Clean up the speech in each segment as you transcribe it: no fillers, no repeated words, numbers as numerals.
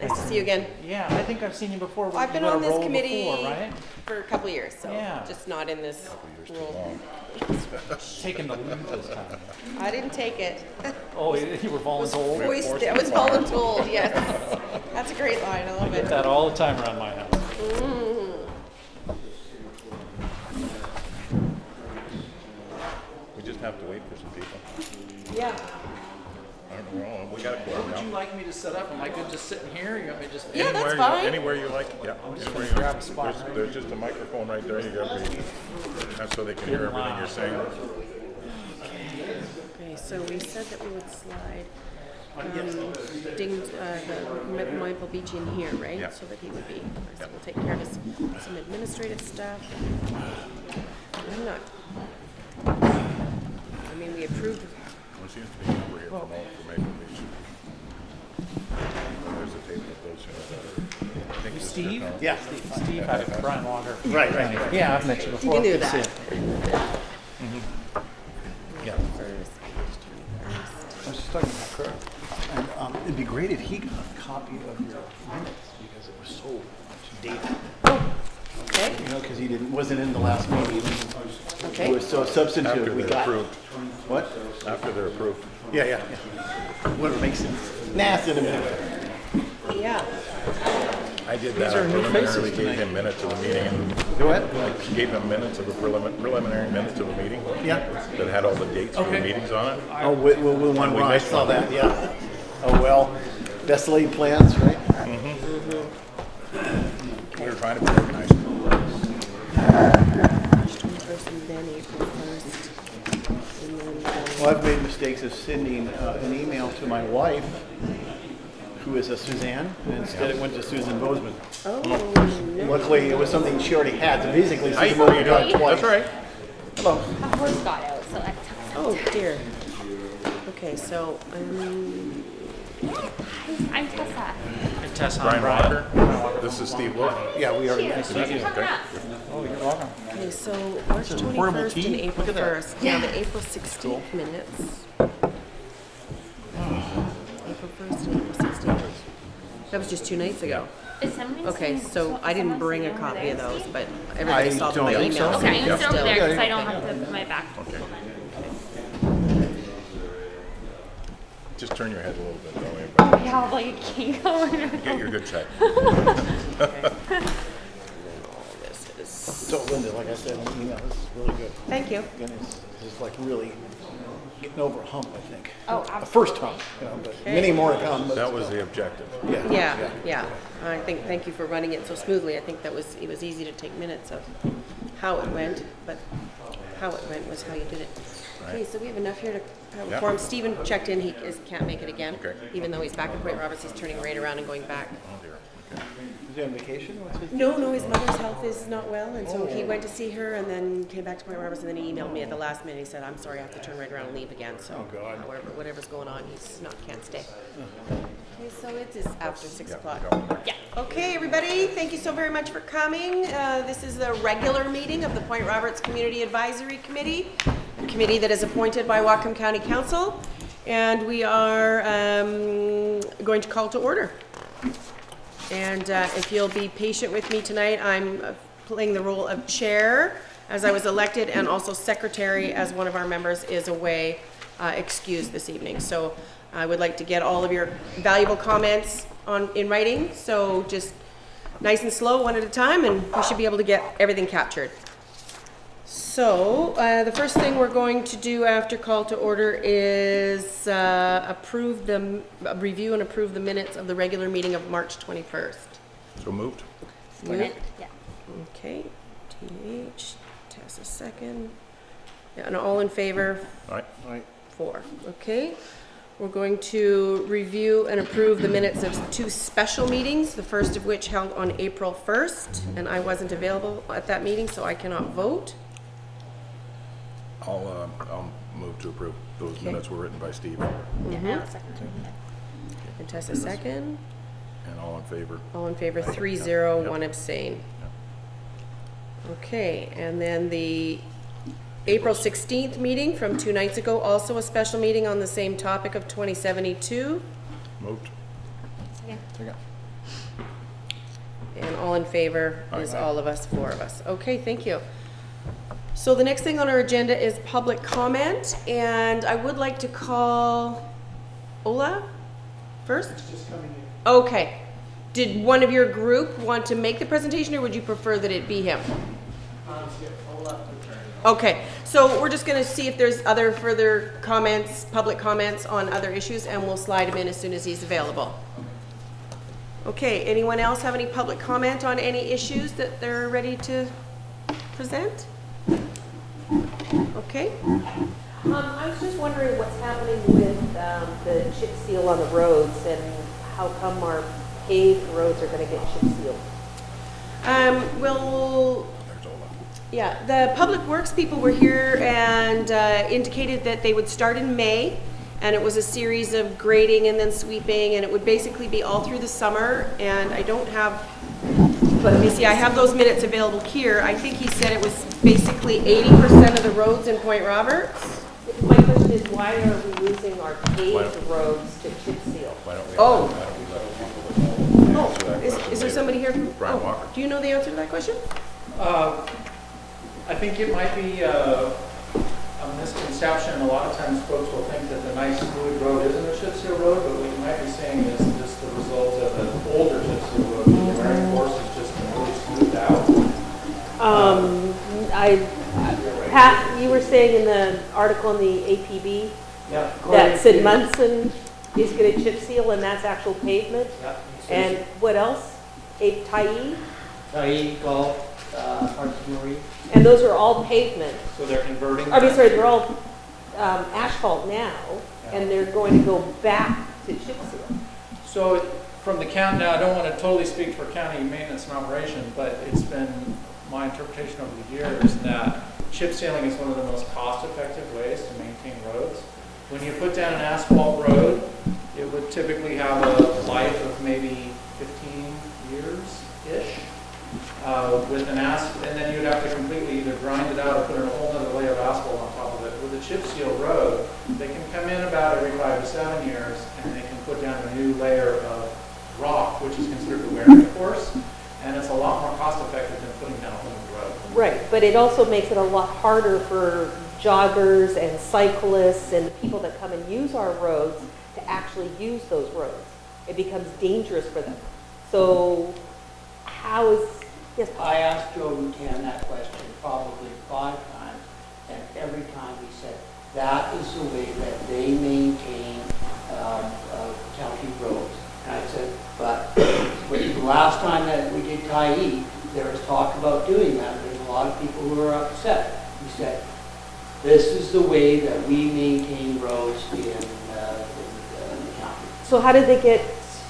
Nice to see you again. Yeah, I think I've seen you before. I've been You got on a this role committee before, right? for a couple of years, so Yeah. just not in this role. Taking the lead this time. I didn't take it. Oh, you were voluntold? I was voluntold, yes. That's a great line, I love I get it. that all the time around my house. We just have to wait for some people. Yeah. I don't know, we got a Where quorum would you now. like me to set up? Am I good just sitting here? You want me to just... Yeah, that's Anywhere fine. Anywhere you like, yeah. just Anywhere gonna you grab like. a spot right There's just a microphone right there, you gotta read. That's so they can hear everything you're saying. Okay, so we said that we would slide Michael Beach in here, right? Yeah. So that he would be, so Yeah. we'll take care of some administrative stuff. I'm not, I mean, we approved, There seems to be a number here from Maple Beach. There's a table of those here. I think it's Steve? just, Yeah, Steve had Brian Walker. right. Yeah, I've met you before. You knew Good to see that. you. Yeah. first, I was just talking about Kurt. And it'd be great if he got a copy of your minutes because it was so much data. okay, You know, because he wasn't in the last meeting. okay. It was so substantive. After We they're got approved. what? After they're approved. Yeah. Whatever makes sense. Nah, it's in a minute. Yeah, I did that. are I new preliminarily faces gave him minutes of the meeting and Do what? I gave him minutes of the preliminary minutes of the meeting. Yeah. That had all the dates for the Okay. meetings on it. Oh, we one We wrong. I missed saw one. that. Yeah. Oh well. Best laid plans, right? We were trying to be organized. March 21st and then April 1st. And then, Well, I've made mistakes of sending an email to my wife, who is a Suzanne, and instead it went to Susan Bozeman. oh, no. Luckily, it was something she already had, so basically Hi, Susan how Bozeman you got it doing? twice. That's all right. Hello. A horse got out, so that took some Oh time. dear. Okay, so, I'm Tessa. And Tess, Brian I'm Walker. This is Steve Wolf. Yeah, we already. Cheers. Thanks for coming Okay. up. Oh, you're welcome. okay, so March a portable 21st and tea? April Look at that. 1st. Now the April 16th minutes. April 1st and April 16th. That was just 2 nights ago. Is someone Okay, sitting- so I didn't someone bring a sitting over copy of there, those, Steve? but everybody saw them by don't think email. so. Okay, I'm gonna sit over Still. there Yeah, because I yeah. don't have to put my back to Okay. people then. Just turn your head a little bit that way. Oh, But yeah, like a king going. get your good side. This is, So Linda, like I said in the email, this is really good. thank you. Again, it's just like really getting over a hump, I think. Oh, The absolutely. first hump, you know, but many more to come. But That was the objective. Yeah. I think, thank you for running it so smoothly. I think it was easy to take minutes of how it went, but how it went was how you did it. Okay, so we have enough here to have a Yeah. quorum. Stephen checked in, can't make it again. Okay. Even though he's back in Point Roberts, he's turning right around and going back. Oh, dear. Okay. Is he on vacation? What's his? No, his mother's health is not well, and so he went to see her and then came back to Point Roberts, and then he emailed me at the last minute. He said, I'm sorry, I have to turn right around and leave again, so God. whatever's going on, can't stay. Okay, so it is after 6 Yeah, o'clock. we don't- Yeah. Okay, everybody, thank you so very much for coming. This is the regular meeting of the Point Roberts Community Advisory Committee, a committee that is appointed by Whatcom County Council, and we are going to call to order. And if you'll be patient with me tonight, I'm playing the role of chair, as I was elected, and also secretary, as one of our members is away, excused this evening. So I would like to get all of your valuable comments in writing, so just nice and slow, one at a time, and we should be able to get everything captured. So, the first thing we're going to do after call to order is review and approve the minutes of the regular meeting of March 21st. So moved? Moved? Yeah. Okay, TH, Tess a second. Yeah, and all in favor? All right. All right. 4. Okay. We're going to review and approve the minutes of 2 special meetings, the first of which held on April 1st, and I wasn't available at that meeting, so I cannot vote. I'll move to approve. Those Okay. minutes were written by Steve. Yeah, I'll second it. And Tess a second. And all in favor? All in favor, 3-0, 1 abstain. Okay, and then the April 16th meeting from 2 nights ago, also a special meeting on the same topic of 2072. Moved? Second. Second. And all in favor is Aye. all of us, 4 of us. Okay, thank you. So the next thing on our agenda is public comment, and I would like to call Ola first. Okay. Did one of your group want to make the presentation, or would you prefer that it be him? Okay, so we're just gonna see if there's other further comments, public comments on other issues, and we'll slide him in as soon as he's available. Okay, anyone else have any public comment on any issues that they're ready to present? Okay, I was just wondering what's happening with the chip seal on the roads and how come our paved roads are going to get chip sealed? well, There's Ola. yeah, the Public Works people were here and indicated that they would start in May, and it was a series of grading and then sweeping, and it would basically be all through the summer, and I don't have, but let me see, I have those minutes available here. I think he said it was basically 80% of the roads in Point Roberts. My question is, why are we losing our Why paved don't- roads to chip seal? Why don't we, Oh. why don't we let people answer that Is question there later? somebody here from? Brian oh, Walker. Do you know the answer to that question? I think it might be a misconception. A lot of times folks will think that the nice smooth road isn't a chip seal road, but what you might be saying is just the result of an older chip seal road. The wearing course is just really smoothed out. Pat, you were saying in the article in the APB Yeah. that Sid Munson is going to chip seal and that's actual pavement? And what else? Tai? Golf, Parks Marine. And those are all pavement. So they're converting. I mean, sorry, they're all asphalt now, and they're going to go back to chip seal. So from the county, now I don't want to totally speak for county maintenance and operation, but it's been my interpretation over the years that chip sealing is one of the most cost-effective ways to maintain roads. When you put down an asphalt road, it would typically have a life of maybe 15 years-ish with an and then you'd have to completely either grind it out or put in a whole other layer of asphalt on top of it. With a chip seal road, they can come in about every 5 to 7 years and they can put down a new layer of rock, which is considered the wearing course, and it's a lot more cost-effective than putting down a whole new road. Right, but it also makes it a lot harder for joggers and cyclists and the people that come and use our roads to actually use those roads. It becomes dangerous for them. So how is, yes, Paul? I asked Joe Rutan that question probably 5 times, and every time he said, that is the way that they maintain county roads. And I said, but the last time that we did Tyee, there was talk about doing that. There's a lot of people who are upset. He said, this is the way that we maintain roads in the county. So how did they get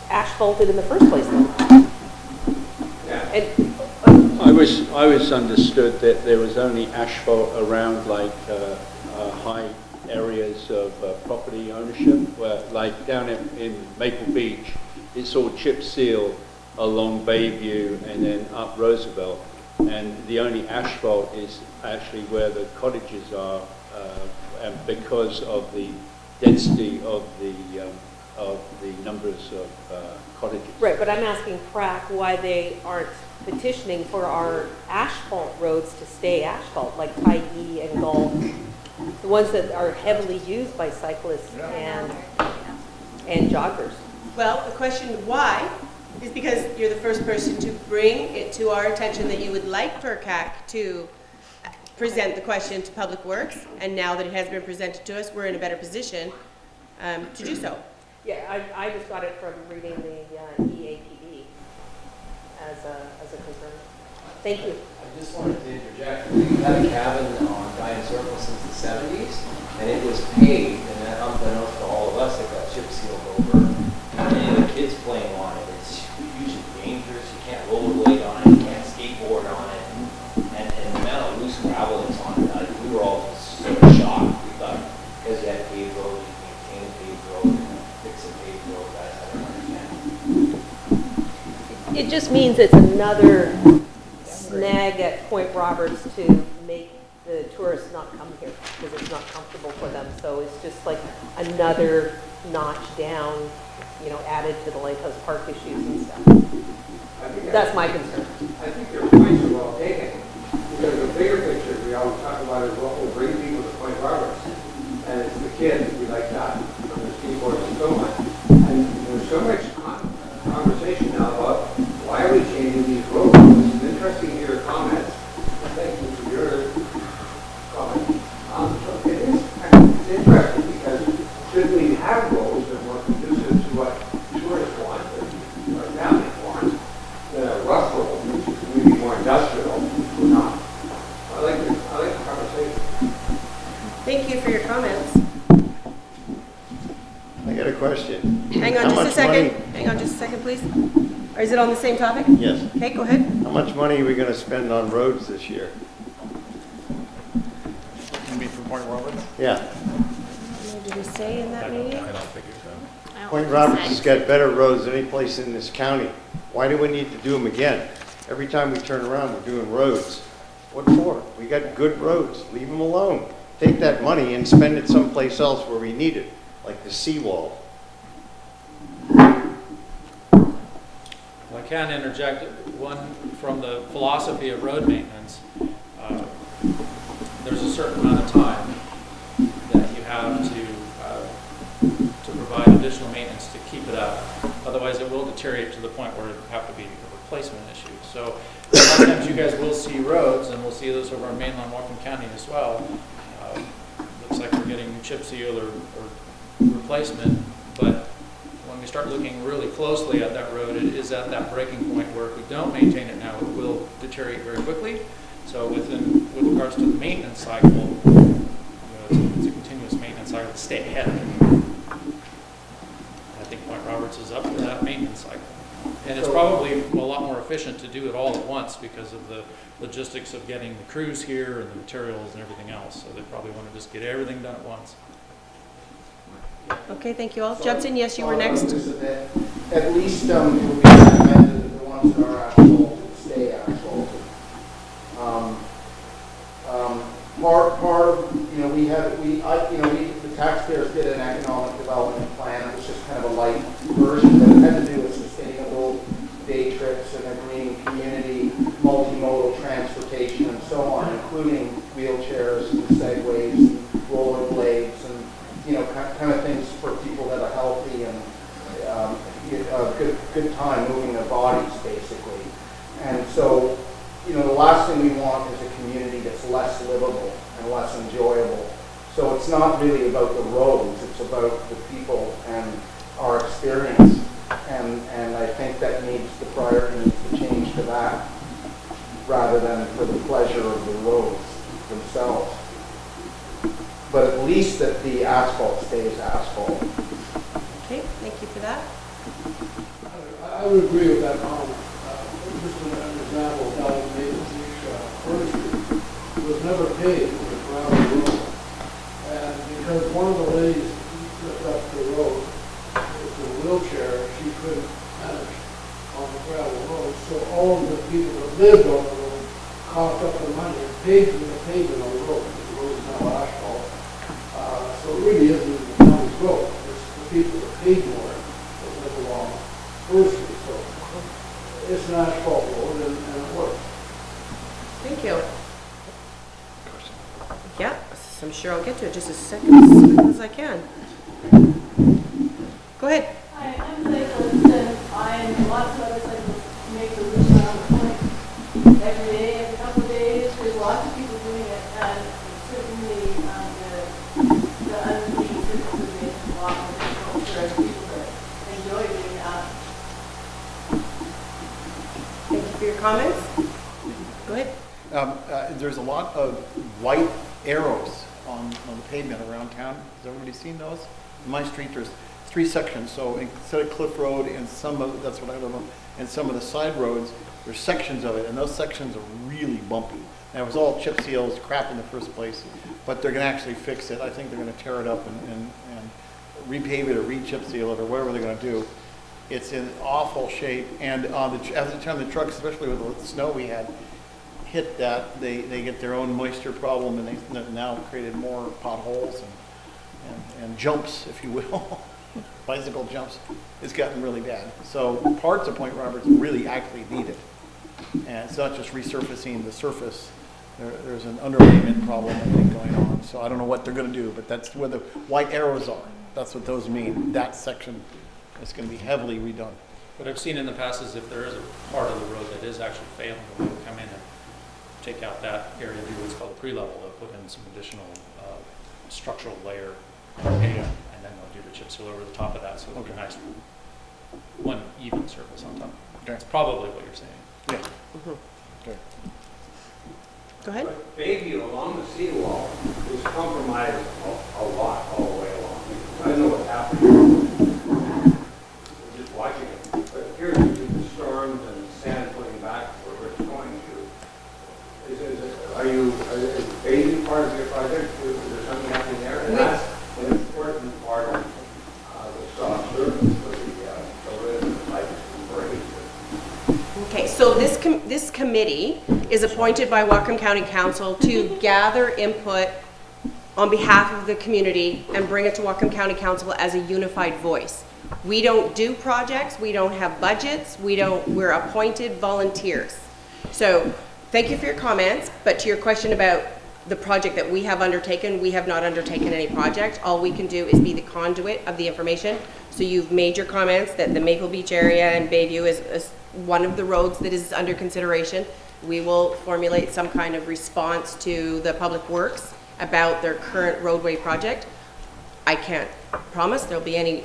asphalted in the first place then? And, I was understood that there was only asphalt around like high areas of property ownership, where like down in Maple Beach, it's all chip seal along Bayview and then up Roosevelt, and the only asphalt is actually where the cottages are, and because of the density of the numbers of cottages. right, but I'm asking PRAC why they aren't petitioning for our asphalt roads to stay asphalt, like Tyee and Gulf, the ones that are heavily used by cyclists and joggers. Well, the question why is because you're the first person to bring it to our attention that you would like PRCAC to present the question to Public Works, and now that it has been presented to us, we're in a better position to do so. Yeah, I just got it from reading the EAPD as a concern. Thank you. I just wanted to interject. We've had a cabin on Diane Circle since the 70s, and it was paved, and then unbeknownst to all of us, it got chip sealed over. And any of the kids playing on it, it's usually dangerous. You can't rollerblade on it, you can't skateboard on it, and the amount of loose gravel that's on it, we were all just so shocked. We thought, because you had paved roads, you maintain a paved road, fix a paved road, guys, I don't understand. It just means it's another snag at Point Roberts to make the tourists not come here because it's not comfortable for them. So it's just like another notch down added to the Lighthouse Park issues and stuff. I think That's my concern. I think your points are well taken, because the bigger picture we always talk about is what will bring people to Point Roberts. And it's the kids, we like that, and the skateboards and so on. And there's so much conversation now about why are we changing these roads? It's interesting to hear your comments. Thank you for your comments. It's interesting because should we have roads that are more conducive to what tourists want, and our families want, than a rough road, which is maybe more industrial, or not? I like the conversation. Thank you for your comments. I got a question. Hang on How just a much second. money- Hang on just a second, please. Or is it on the same topic? Yes. Okay, go ahead. How much money are we gonna spend on roads this year? You mean from Point Roberts? Yeah. Did we say in that meeting? I don't think it's done. I don't Point think Roberts so. has got better roads than any place in this county. Why do we need to do them again? Every time we turn around, we're doing roads. What for? We got good roads. Leave them alone. Take that money and spend it someplace else where we need it, like the seawall. I can interject one from the philosophy of road maintenance. There's a certain amount of time that you have to provide additional maintenance to keep it up. Otherwise, it will deteriorate to the point where it will have to be a replacement issue. So a lot of times you guys will see roads, and we'll see those over in mainland Whatcom County as well. Looks like we're getting chip seal or replacement, but when we start looking really closely at that road, it is at that breaking point where if we don't maintain it now, it will deteriorate very quickly. So with regards to the maintenance cycle, it's a continuous maintenance cycle to stay ahead of it. I think Point Roberts is up for that maintenance cycle. And it's probably a lot more efficient to do it all at once because of the logistics of getting the crews here and the materials and everything else. So they probably want to just get everything done at once. Okay, thank you all. Judson, yes, you were next. Just a bit. At least it would be recommended that the ones that are asphalt stay asphalt. Part of, the taxpayers did an economic development plan. It was just kind of a light version, but it had to do with sustainable day trips and a green community, multimodal transportation and so on, including wheelchairs and segways and rollerblades and kind of things for people that are healthy and a good time moving their bodies, basically. And so, the last thing we want is a community that's less livable and less enjoyable. So it's not really about the roads, it's about the people and our experience. And I think that the priority needs to change to that rather than for the pleasure of the roads themselves. But at least that the asphalt stays asphalt. Okay, thank you for that. I would agree with that comment. Just an example, down in Maple Beach, First Street was never paved with a gravel road. And because one of the ladies looked up the road with a wheelchair, she couldn't manage on the gravel road. So all of the people that lived on the road coughed up the money and paid for the pavement on the road. The road is now asphalt. So it really isn't the county's road. It's the people that paid more that live along First Street. So it's an asphalt road and it works. Thank you. Yeah, I'm sure I'll get to it just as quick as I can. Go ahead. Hi, I'm cyclist and I'm lots of other cyclists make the loop around the point every day, every couple of days. There's lots of people doing it and certainly the unclean surface is making a lot more difficult for people that enjoy doing that. Thank you for your comments. Go ahead. There's a lot of white arrows on the pavement around town. Has everybody seen those? In my street, there's 3 sections. So instead of Cliff Road and that's what I don't know, and some of the side roads, there's sections of it, and those sections are really bumpy. And it was all chip seals, crap in the first place, but they're going to actually fix it. I think they're going to tear it up and repave it or re-chip seal it or whatever they're going to do. It's in awful shape, and every time the trucks, especially with the snow we had, hit that, they get their own moisture problem, and they've now created more potholes and jumps, if you will. bicycle jumps, it's gotten really bad. So parts of Point Roberts really actually need it. And it's not just resurfacing the surface. There's an underlayment problem, I think, going on. So I don't know what they're going to do, but that's where the white arrows are. That's what those mean. That section is going to be heavily redone. What I've seen in the past is if there is a part of the road that is actually failing, we'll come in and take out that area, do what's called a pre-level, they'll put in some additional structural layer, and then they'll do the chip seal over the top of that, so it'll be nice, one even surface on top. That's probably what you're saying. Yeah. Okay. Go ahead. But Bayview along the seawall is compromised a lot all the way along. I know what's happening. We're just watching it. But it appears to be the storms and sand putting back where it's going to. Is Bayview part of your project? Is there something happening there? And that's an important part of the soft surface for the rid of the pipes and breaks. Okay, so this committee is appointed by Whatcom County Council to gather input on behalf of the community and bring it to Whatcom County Council as a unified voice. We don't do projects, we don't have budgets, we're appointed volunteers. So thank you for your comments, but to your question about the project that we have undertaken, we have not undertaken any project. All we can do is be the conduit of the information. So you've made your comments that the Maple Beach area and Bayview is one of the roads that is under consideration. We will formulate some kind of response to the Public Works about their current roadway project. I can't promise there'll be any,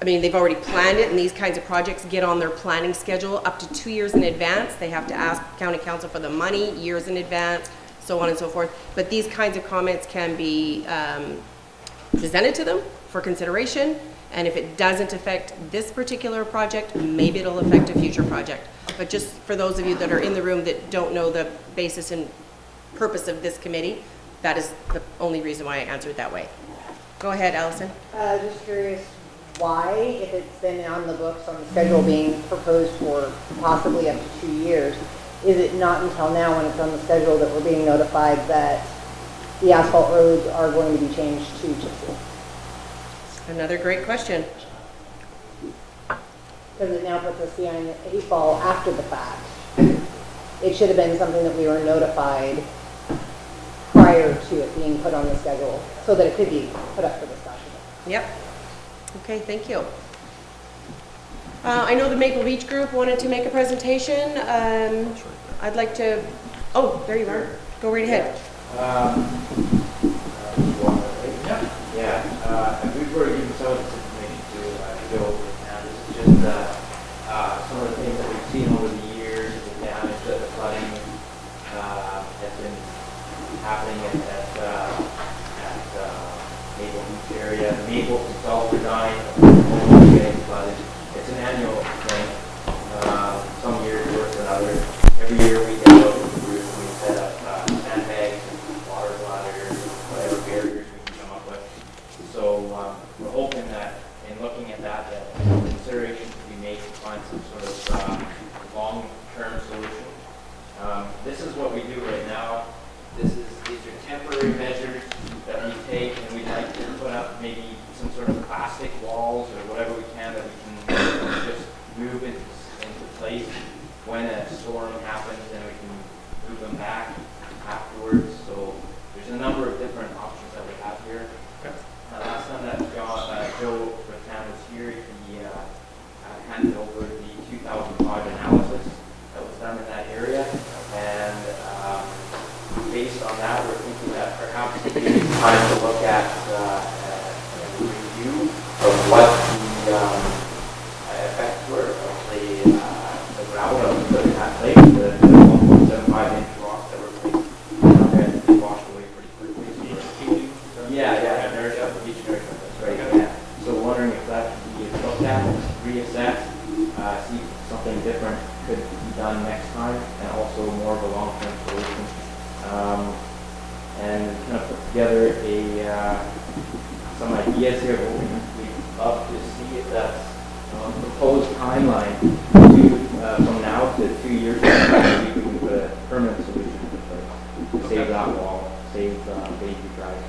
I mean, they've already planned it, and these kinds of projects get on their planning schedule up to 2 years in advance. They have to ask county council for the money years in advance, so on and so forth. But these kinds of comments can be presented to them for consideration, and if it doesn't affect this particular project, maybe it'll affect a future project. But just for those of you that are in the room that don't know the basis and purpose of this committee, that is the only reason why I answered that way. Go ahead, Allison. Just curious why, if it's been on the books, on the schedule being proposed for possibly up to 2 years, is it not until now when it's on the schedule that we're being notified that the asphalt roads are going to be changed to chip seal? Another great question. Because it now puts us behind the 8 ball after the fact. It should have been something that we were notified prior to it being put on the schedule so that it could be put up for discussion. Yep. Okay, thank you. I know the Maple Beach group wanted to make a presentation. I'd like to, oh, there you are. Go right ahead. We've already given some of this information to Joe now. This is just some of the things that we've seen over the years, the damage that the flooding has been happening at Maple Beach area. The Maple themselves are dying, homes are getting flooded. It's an annual thing. Some years worse than others. Every year we get out of the roof and we set up sandbags and water bladders, whatever barriers we can come up with. So we're hoping that in looking at that, consideration could be made to find some sort of long-term solution. This is what we do right now. These are temporary measures that we take, and we'd like to put up maybe some sort of plastic walls or whatever we can that we can just move into place when a storm happens, and we can move them back afterwards. So there's a number of different options that we have here. Last time that Joe Rattan was here, he handed over the 2005 analysis that was done in that area, and based on that, we're thinking that perhaps it would be time to look at a review of what the effects were of the gravel that was put in that lake, the 1.75-inch rocks that were placed down there and they washed away pretty quickly. Yeah, there's the beach nourishment, that's right. Yeah. So wondering if that could be looked at, reassessed, see if something different could be done next time, and also more of a long-term solution. And kind of put together some ideas here of what we'd love to see if that's proposed timeline from now to 2 years from now, we can put a permanent solution to save that wall, save Baby Drive.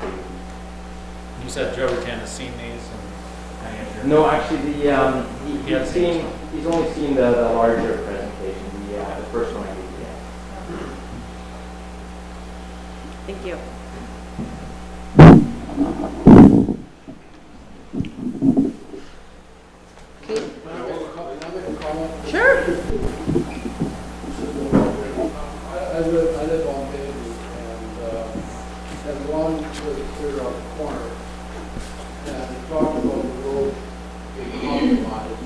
You said Joe Rattan has seen these and any No, actually, he's only seen the larger presentation, the first one I gave you. Thank you. Okay. Can I make a comment? Sure. I live on Bayview, and there's one that's clear on the corner, and we talked about the road being compromised.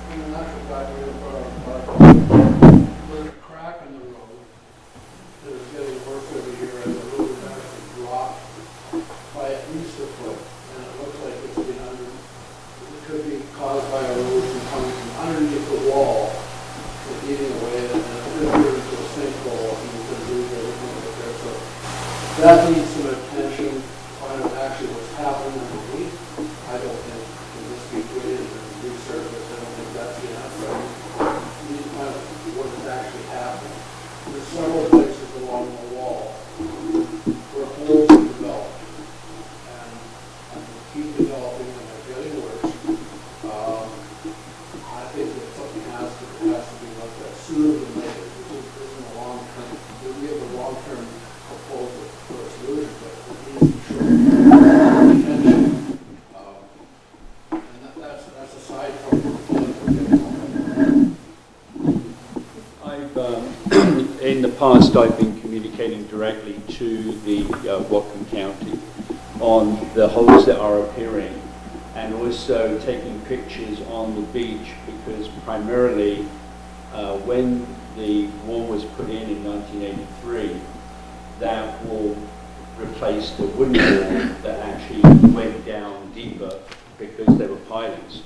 In actual fact, we're in front of our park. There's a crack in the road that is getting worse every year as the road is actually dropped by at least a foot, and it looks like it's been it could be caused by erosion coming from underneath the wall and eating away, and it could turn into a sinkhole, and you could lose everything right there. So that needs some attention to find out actually what's happening underneath. I don't think can this be graded and resurfaced. I don't think that's the answer. We need to find out what is actually happening. There's several places along the wall where holes are developed, and they keep developing and they're getting worse. I think that something has to be looked at sooner than later. This isn't a long-term, we have a long-term proposal for a solution, but it needs to show attention. And that's aside from the in the past, I've been communicating directly to the Whatcom County on the holes that are appearing, and also taking pictures on the beach, because primarily when the wall was put in 1983, that wall replaced the wooden wall that actually went down deeper because there were pilings.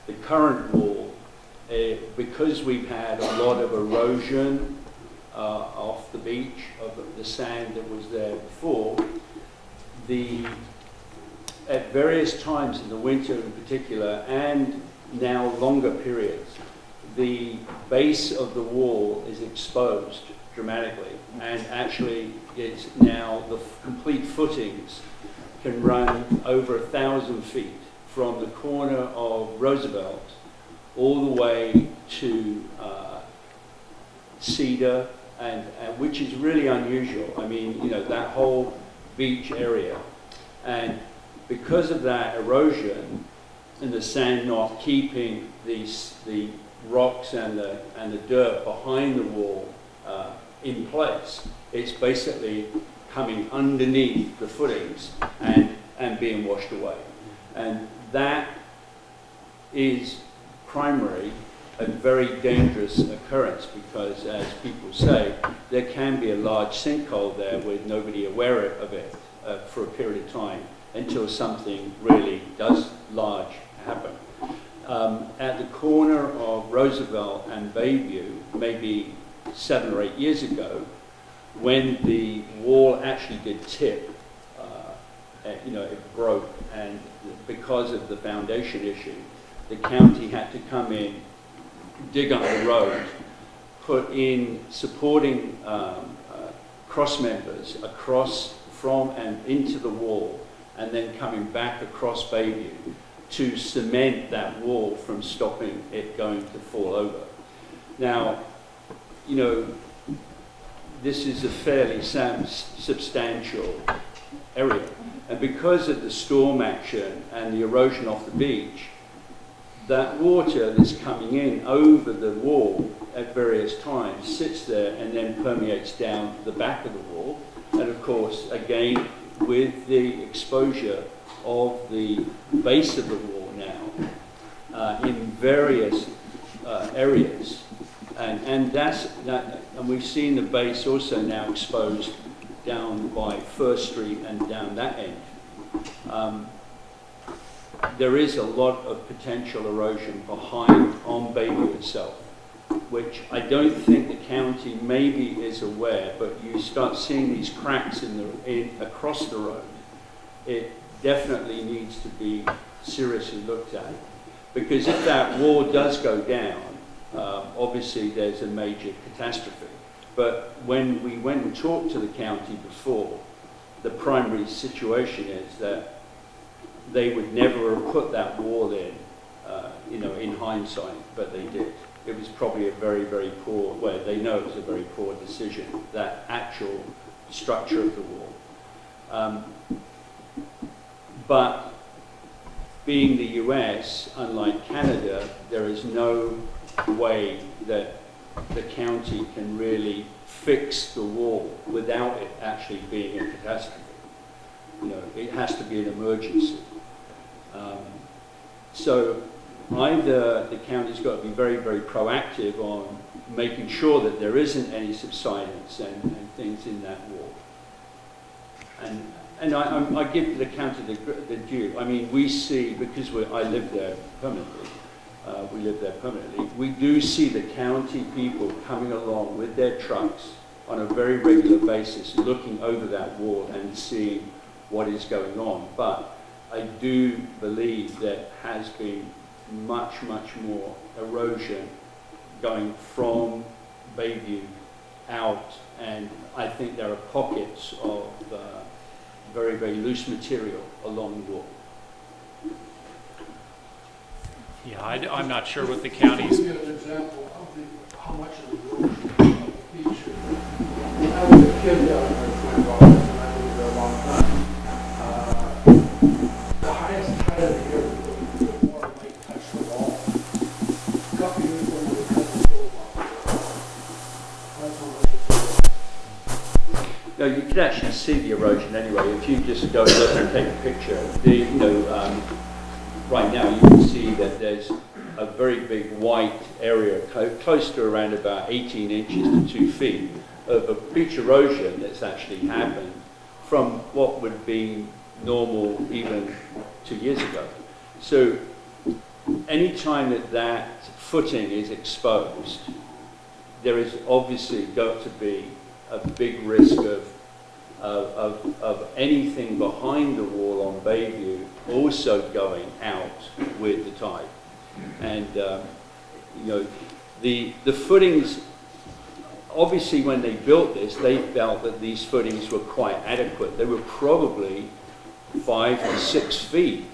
The current wall, because we've had a lot of erosion off the beach of the sand that was there before, at various times in the winter in particular, and now longer periods, the base of the wall is exposed dramatically, and actually it's now the complete footings can run over 1,000 feet from the corner of Roosevelt all the way to Cedar, and which is really unusual. I mean, you know, that whole beach area, and because of that erosion and the sand not keeping the rocks and the dirt behind the wall in place, it's basically coming underneath the footings and being washed away. And that is primarily a very dangerous occurrence, because, as people say, there can be a large sinkhole there with nobody aware of it for a period of time until something really does large happen. At the corner of Roosevelt and Bayview, maybe 7 or 8 years ago, when the wall actually did tip, it broke, and because of the foundation issue, the county had to come in, dig up the road, put in supporting cross members across from and into the wall, and then coming back across Bayview to cement that wall from stopping it going to fall over. Now, you know, this is a fairly substantial area, and because of the storm action and the erosion off the beach, that water that's coming in over the wall at various times sits there and then permeates down the back of the wall. And of course, again, with the exposure of the base of the wall now in various areas, and we've seen the base also now exposed down by First Street and down that end. There is a lot of potential erosion behind on Bayview itself, which I don't think the county maybe is aware, but you start seeing these cracks across the road. It definitely needs to be seriously looked at, because if that wall does go down, obviously there's a major catastrophe. But when we went and talked to the county before, the primary situation is that they would never have put that wall in, in hindsight, but they did. It was probably a very, very poor, well, they know it was a very poor decision, that actual structure of the wall. But being the US, unlike Canada, there is no way that the county can really fix the wall without it actually being a catastrophe. It has to be an emergency. So either the county's got to be very, very proactive on making sure that there isn't any subsidence and things in that wall. And I give the county the due. I mean, we see, because I live there permanently, we do see the county people coming along with their trucks on a very regular basis, looking over that wall and seeing what is going on. But I do believe there has been much, much more erosion going from Bayview out, and I think there are pockets of very, very loose material along the wall. Yeah, I'm not sure what the county's. Give you an example of how much of the erosion of the beach. I was a kid down there in Twin Falls, and I lived there a long time. The highest height of the year, the water might touch the wall. A couple years ago, we cut the door off. That's how much it's eroded. No, you can actually see the erosion anyway. If you just go and look and take a picture, right now you can see that there's a very big white area, close to around about 18 inches to 2 feet of beach erosion that's actually happened from what would be normal even 2 years ago. So any time that footing is exposed, there is obviously got to be a big risk of anything behind the wall on Bayview also going out with the tide. And the footings, obviously when they built this, they felt that these footings were quite adequate. They were probably 5 to 6 feet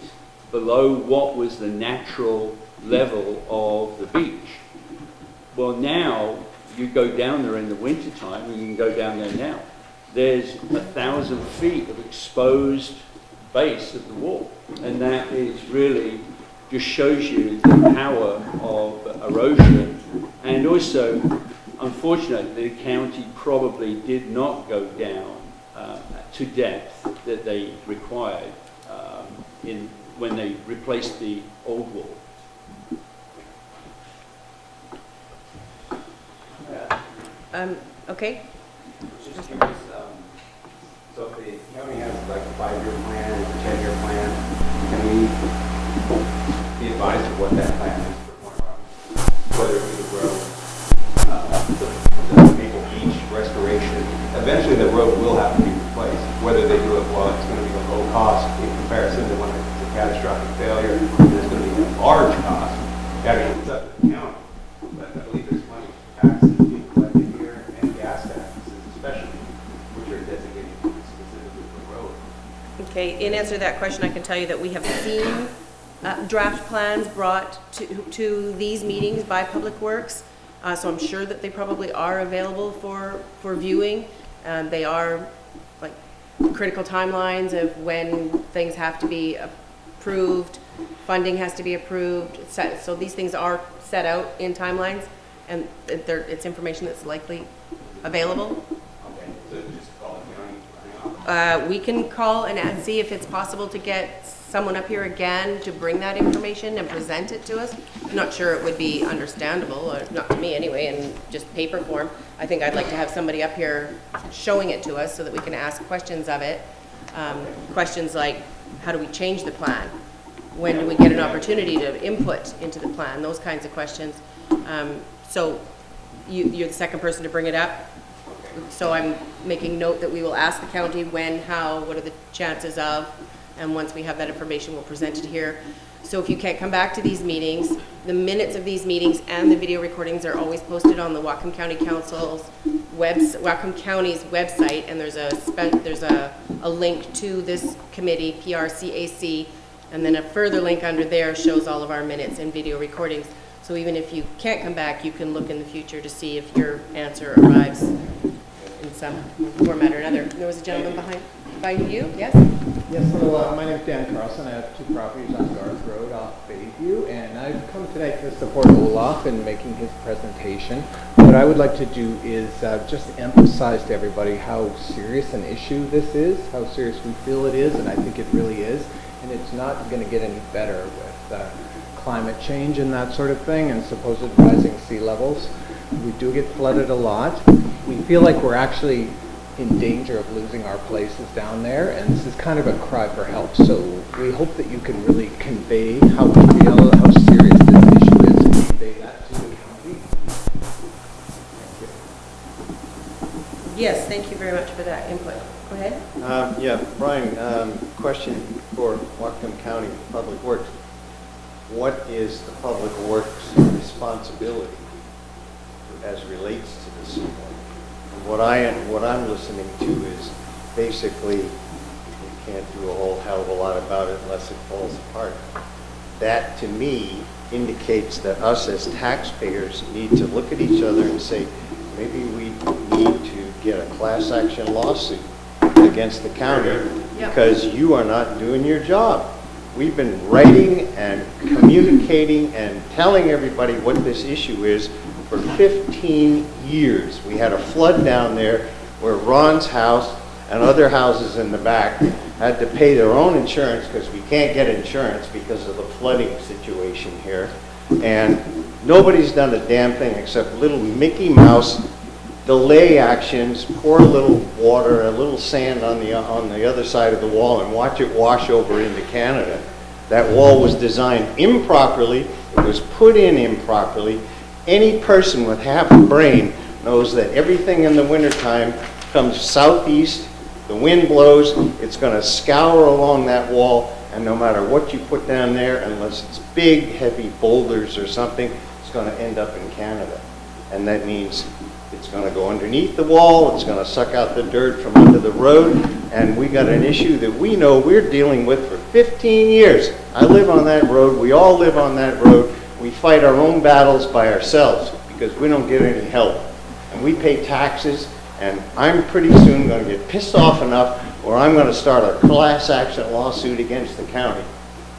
below what was the natural level of the beach. Well, now you go down there in the wintertime, and you can go down there now. There's 1,000 feet of exposed base of the wall, and that is really just shows you the power of erosion. And also, unfortunately, the county probably did not go down to depth that they required when they replaced the old wall. Okay. Just curious, so if the county has like a 5-year plan, a 10-year plan, can we be advised of what that plan is for Point Roberts? Whether it be the road, the Maple Beach restoration, eventually the road will have to be replaced. Whether they do it while it's going to be a low cost in comparison to when it's a catastrophic failure, and it's going to be a large cost. I mean, it's up to the county, but I believe there's money for taxes being collected here and gas taxes, especially, which are designated specifically for road. Okay, in answer to that question, I can tell you that we have seen draft plans brought to these meetings by Public Works, so I'm sure that they probably are available for viewing. They are like critical timelines of when things have to be approved, funding has to be approved, so these things are set out in timelines, and it's information that's likely available. Okay, so just call the county. We can call and see if it's possible to get someone up here again to bring that information and present it to us. I'm not sure it would be understandable, or not to me anyway, in just paper form. I think I'd like to have somebody up here showing it to us so that we can ask questions of it. Questions like, how do we change the plan? When do we get an opportunity to input into the plan? Those kinds of questions. So you're the second person to bring it up. So I'm making note that we will ask the county when, how, what are the chances of, and once we have that information, we'll present it here. So if you can't come back to these meetings, the minutes of these meetings and the video recordings are always posted on the Whatcom County Council's Whatcom County's website, and there's a link to this committee, PRCAC, And then a further link under there shows all of our minutes and video recordings. So even if you can't come back, you can look in the future to see if your answer arrives in some format or another. There was a gentleman by you, yes? Yes, hello, my name is Dan Carlson. I have 2 properties on Garth Road off Bayview, and I've come tonight to support Olaf in making his presentation. What I would like to do is just emphasize to everybody how serious an issue this is, how serious we feel it is, and I think it really is. And it's not going to get any better with climate change and that sort of thing, and supposed rising sea levels. We do get flooded a lot. We feel like we're actually in danger of losing our places down there, and this is kind of a cry for help. So we hope that you can really convey how we feel, how serious this issue is, and convey that to the county. Thank you. Yes, thank you very much for that input. Go ahead. Yeah, Brian, question for Whatcom County Public Works. What is the Public Works responsibility as relates to the seawall? What I'm listening to is basically you can't do a whole hell of a lot about it unless it falls apart. That to me indicates that us as taxpayers need to look at each other and say, maybe we need to get a class action lawsuit against the county because you are not doing your job. We've been writing and communicating and telling everybody what this issue is for 15 years. We had a flood down there where Ron's house and other houses in the back had to pay their own insurance because we can't get insurance because of the flooding situation here. And nobody's done a damn thing except little Mickey Mouse delay actions, pour a little water, a little sand on the other side of the wall and watch it wash over into Canada. That wall was designed improperly. It was put in improperly. Any person with half a brain knows that everything in the wintertime comes southeast, the wind blows, it's going to scour along that wall, and no matter what you put down there, unless it's big, heavy boulders or something, it's going to end up in Canada. And that means it's going to go underneath the wall, it's going to suck out the dirt from under the road, and we got an issue that we know we're dealing with for 15 years. I live on that road, we all live on that road. We fight our own battles by ourselves because we don't get any help. And we pay taxes, and I'm pretty soon going to get pissed off enough where I'm going to start a class action lawsuit against the county.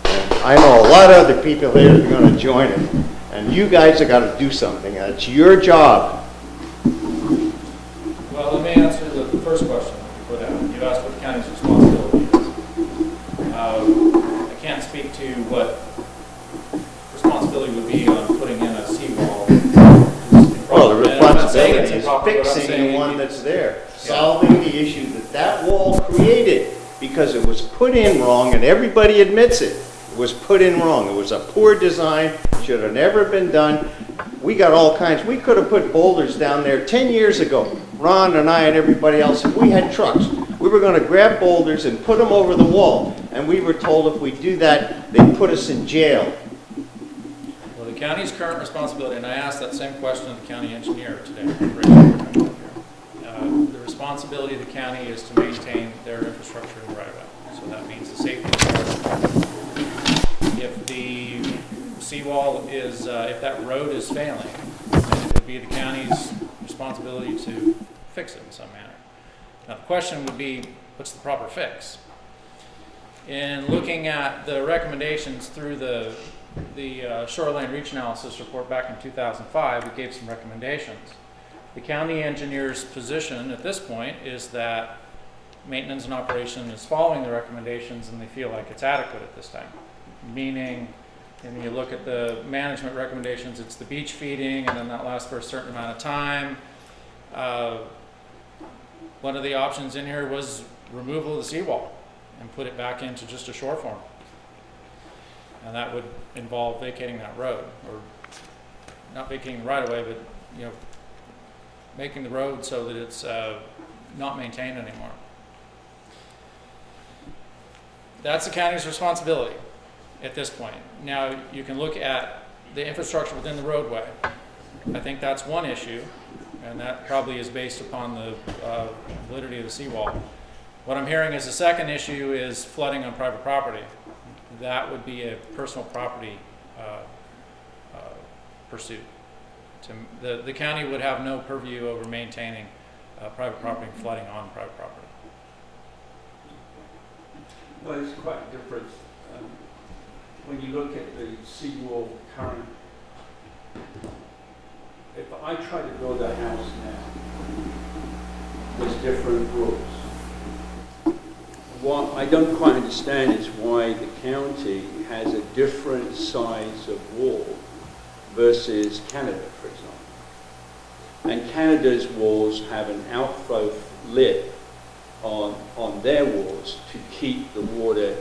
And I know a lot of other people here that are going to join it. And you guys have got to do something. It's your job. Well, let me answer the first question you put out. You asked what the county's responsibility is. I can't speak to what responsibility would be on putting in a seawall. Well, the responsibility is fixing the one that's there, solving the issue that wall created because it was put in wrong, and everybody admits it. It was put in wrong. It was a poor design, should have never been done. We got all kinds. We could have put boulders down there 10 years ago. Ron and I and everybody else, if we had trucks, we were going to grab boulders and put them over the wall. And we were told if we do that, they'd put us in jail. Well, the county's current responsibility, and I asked that same question of the county engineer today. The responsibility of the county is to maintain their infrastructure in the right of way. So that means the safety of the road. If the seawall is, if that road is failing, then it would be the county's responsibility to fix it in some manner. Now the question would be, what's the proper fix? In looking at the recommendations through the Shoreline Reach Analysis report back in 2005, we gave some recommendations. The county engineer's position at this point is that maintenance and operation is following the recommendations and they feel like it's adequate at this time. Meaning, and you look at the management recommendations, it's the beach feeding and then that lasts for a certain amount of time. One of the options in here was removal of the seawall and put it back into just a shore form. And that would involve vacating that road, or not vacating right away, but making the road so that it's not maintained anymore. That's the county's responsibility at this point. Now you can look at the infrastructure within the roadway. I think that's one issue, and that probably is based upon the validity of the seawall. What I'm hearing as a second issue is flooding on private property. that would be a personal property pursuit. The county would have no purview over maintaining private property and flooding on private property. Well, it's quite a difference. When you look at the seawall current, if I try to build a house now, there's different rules. What I don't quite understand is why the county has a different size of wall versus Canada, for example. And Canada's walls have an outflow lip on their walls to keep the water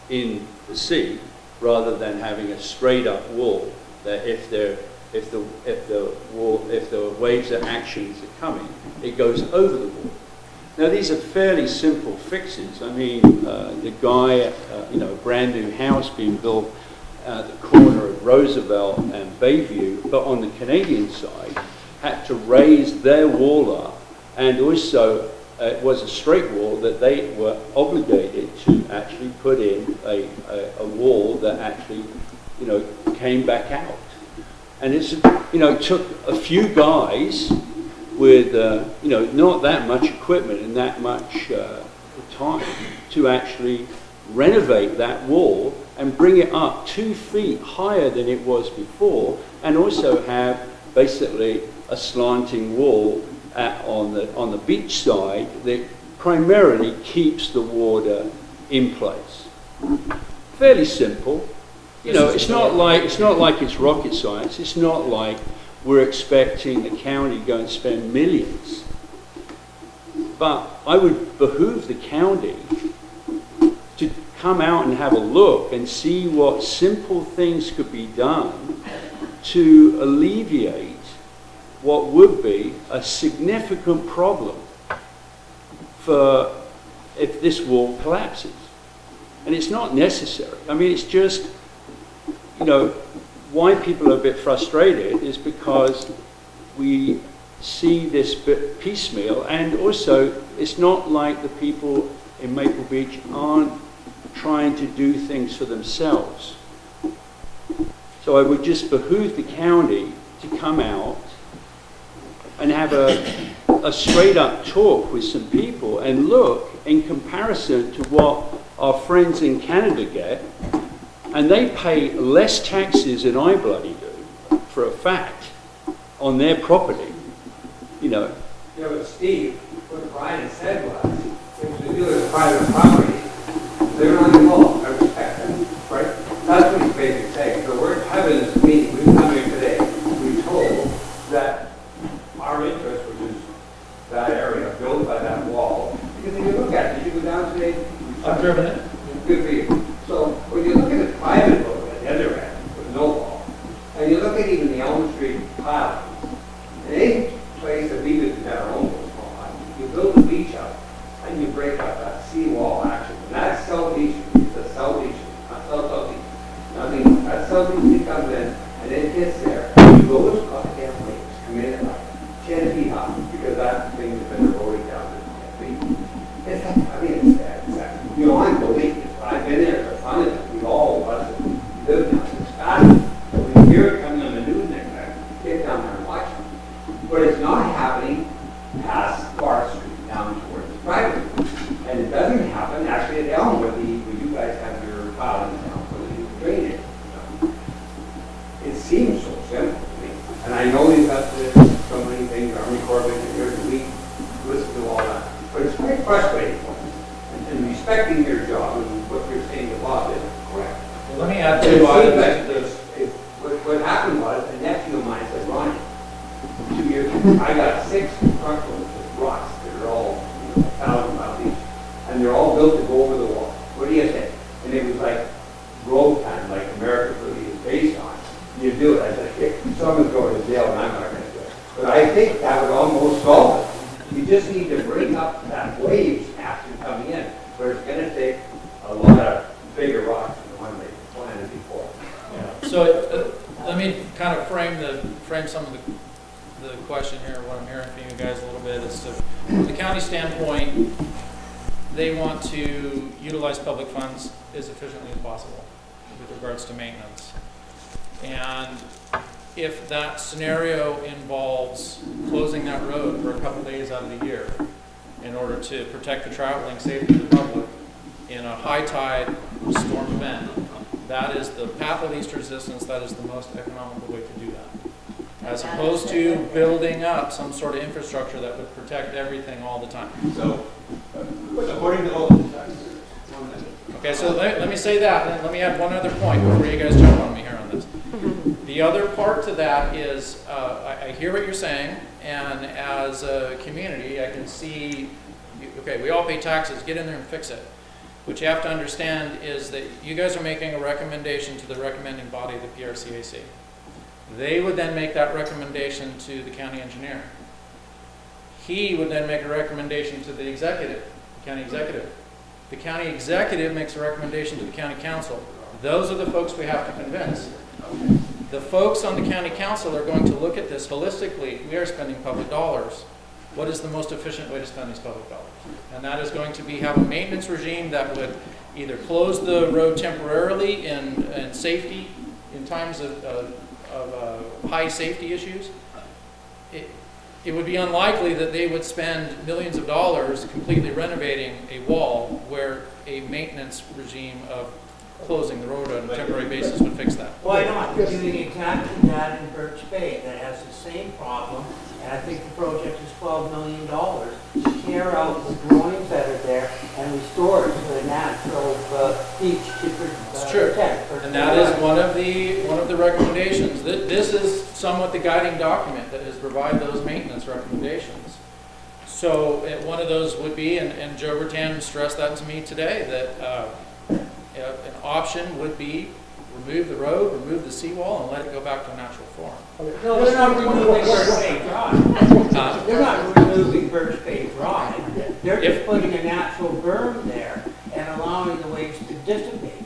in the sea, rather than having a straight up wall that if the waves are actually coming, it goes over the wall. Now these are fairly simple fixes. I mean, the guy, brand new house being built at the corner of Roosevelt and Bayview, but on the Canadian side, had to raise their wall up, and also it was a straight wall that they were obligated to actually put in a wall that actually, came back out. And it's, took a few guys with, not that much equipment and that much time to actually renovate that wall and bring it up 2 feet higher than it was before, and also have basically a slanting wall on the beach side that primarily keeps the water in place. Fairly simple. It's not like it's rocket science. It's not like we're expecting the county to go and spend millions. But I would behoove the county to come out and have a look and see what simple things could be done to alleviate what would be a significant problem for if this wall collapses. And it's not necessary. I mean, it's just, why people are a bit frustrated is because we see this bit piecemeal, and also it's not like the people in Maple Beach aren't trying to do things for themselves. So I would just behoove the county to come out and have a straight up talk with some people and look in comparison to what our friends in Canada get, and they pay less taxes than I bloody do, for a fact, on their property, Yeah, but Steve, what Brian said was, if the dealer is private property, they're not involved, I respect that, right? That's what he's basically saying. So we're having this meeting, we've come here today, we're told that our interest, which is that area built by that wall, because if you look at it, you go down today. I've driven it. Good for you. So when you look at the private road at the other end with no wall, and you look at even the Elm Street pilings, in any place that we would never own those small, you build a beach up and you break up that seawall action. And that's southeastern. It's the southeastern, not southeastern. Nothing. That southeastern comes in and it gets there. Those goddamn waves come in at like 10 feet high because that thing has been eroded down to 10 feet. It's sad. Unbelievable. I've been there for fun of it. We all of us that live down this fast. But we hear it coming on the news next time. Get down there and watch it. But it's not happening past Park Street down towards the private. And it doesn't happen actually at Elm where you guys have your pilings down where you drain it. It seems so simple to me. And I know you've got so many things, Army Corps of Engineers, and we listen to all that. But it's quite frustrating for me. And respecting your job and what you're saying about it is correct. Well, let me add It two seems items. like what happened was a nephew of mine said, Ronnie, 2 years ago, I got 6 truckloads of rocks that are all 1,000 miles each, and they're all built to go over the wall. What do you think? And it was like road time, like America really is based on. You do it. I said, hey, someone's going to jail, and I'm not going to do it. But I think that would almost solve it. You just need to bring up that waves after coming in, where it's going to take a lot of bigger rocks than the one they planted before. Yeah. So let me kind of frame some of the question here, what I'm hearing from you guys a little bit is to, from the county standpoint, they want to utilize public funds as efficiently as possible. regards to maintenance. And if that scenario involves closing that road for a couple days out of the year in order to protect the traveling safety of the public in a high tide storm event, that is the path of least resistance, that is the most economical way to do that. As opposed to building up some sort of infrastructure that would protect everything all the time. So, according to all the tax. Okay, so let me say that, and let me add one other point before you guys jump on me here on this. The other part to that is, I hear what you're saying, and as a community, I can see, okay, we all pay taxes, get in there and fix it. What you have to understand is that you guys are making a recommendation to the recommending body of the PRCAC. They would then make that recommendation to the county engineer. He would then make a recommendation to the executive, the county executive. The county executive makes a recommendation to the county council. Those are the folks we have to convince. The folks on the county council are going to look at this holistically. We are spending public dollars. What is the most efficient way to spend these public dollars? And that is going to be have a maintenance regime that would either close the road temporarily in safety, in times of high safety issues. It would be unlikely that they would spend millions of dollars completely renovating a wall where a maintenance regime of closing the road on a temporary basis would fix that. Why not? You're doing exactly that in Birch Bay that has the same problem, and I think the project is $12 million to tear out the groins that are there and restore it to the natural beach to It's true, protect. and that is one of the recommendations. This is somewhat the guiding document that is provide those maintenance recommendations. So one of those would be, and Joe Bertan stressed that to me today, that an option would be remove the road, remove the seawall, and let it go back to a natural form. No, they're not removing Birch Bay Drive. They're not removing Birch Bay Drive. They're just putting a natural berm there and allowing the waves to dissipate.